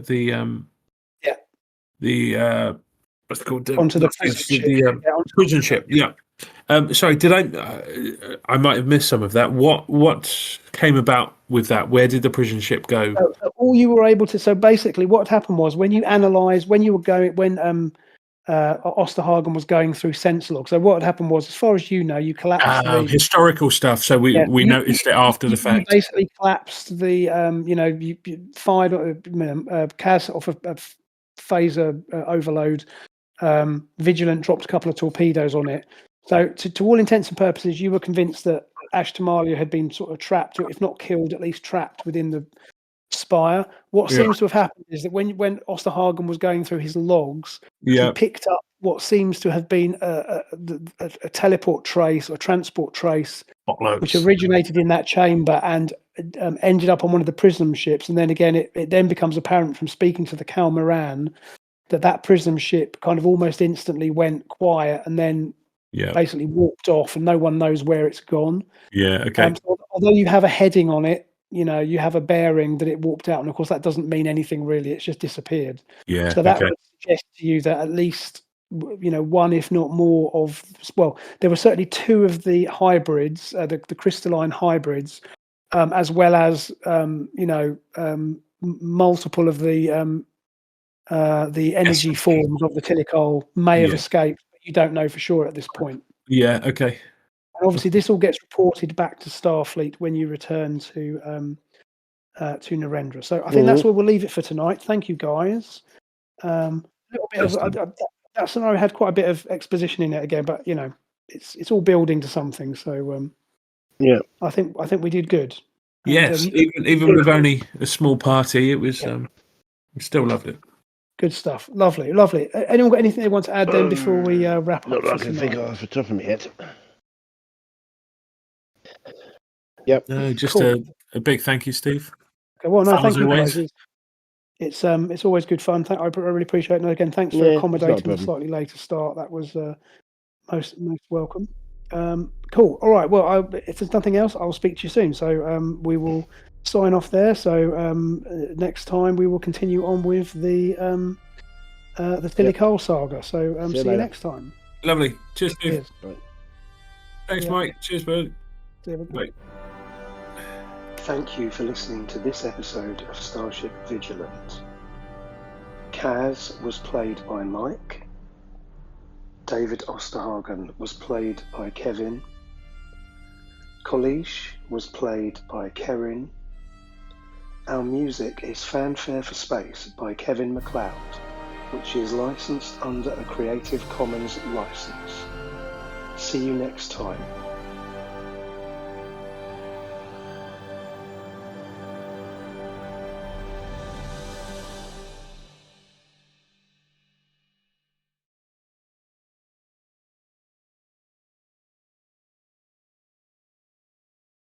Speaker 5: what's it called?
Speaker 2: Onto the
Speaker 5: prison ship. Yeah. Sorry, did I might have missed some of that. What came about with that? Where did the prison ship go?
Speaker 2: So all you were able to. So basically, what happened was when Osterhagen was going through Sensalog. So what had happened was, as far as you know, you collapsed the
Speaker 5: historical stuff. So we noticed it after the fact.
Speaker 2: You basically collapsed the you fired Kaz off a phaser overload. Vigilant dropped a couple of torpedoes on it. So to all intents and purposes, you were convinced that Ashtamalia had been sort of trapped, or if not killed, at least trapped within the spire. What seems to have happened is that when Osterhagen was going through his logs, he picked up what seems to have been a teleport trace or transport trace, which originated in that chamber and ended up on one of the Prism ships. And then again, it then becomes apparent from speaking to the Kalmaran that Prism ship kind of almost instantly went quiet and then basically warped off, and no one knows where it's gone.
Speaker 5: Yeah, okay.
Speaker 2: So although you have a heading on it, you have a bearing that it warped out, and of course that doesn't mean anything really. It's just disappeared.
Speaker 5: Yeah.
Speaker 2: So that would suggest to you that at least one, if not more, of there were certainly two of the hybrids, the crystalline hybrids, as well as multiple of the energy forms of the Tilikal may have escaped, but you don't know for sure at this point.
Speaker 5: Yeah. Okay.
Speaker 2: And obviously, this all gets reported back to Starfleet when you return to to Narendra. So I think that's where we'll leave it for tonight. Thank you, guys. A little bit of that scenario had quite a bit of exposition in it again, but it's all building to something. So
Speaker 3: yeah,
Speaker 2: I think we did good. And,
Speaker 5: yes, even with only a small party, it was. We still loved it.
Speaker 2: Good stuff. Lovely. Anyone got anything they want to add then before we wrap up?
Speaker 3: Not that I can think of off the top of my head. Yep.
Speaker 5: Just
Speaker 2: Cool.
Speaker 5: a big thank you, Steve.
Speaker 2: Okay, well, no,
Speaker 5: Fun
Speaker 2: thank
Speaker 5: as
Speaker 2: you
Speaker 5: always.
Speaker 2: guys. It's always good fun. I really appreciate it. And again, thanks for accommodating the slightly later start. That was most welcome. Cool. All right. Well, if there's nothing else, I'll speak to you soon. So we will sign off there. So next time we will continue on with the Tilly Cole saga. So see you next time.
Speaker 5: Lovely. Cheers, Steve.
Speaker 2: Cheers.
Speaker 3: Right.
Speaker 5: Thanks, Mike. Cheers, bud. Bye.
Speaker 2: Thank you for listening to this episode of Starship Vigilant. Kaz was played by Mike. David Osterhagen was played by Kevin. Kolish was played by Kerin. Our music is Fanfare for Space by Kevin MacLeod, which is licensed under a Creative Commons license. See you next time.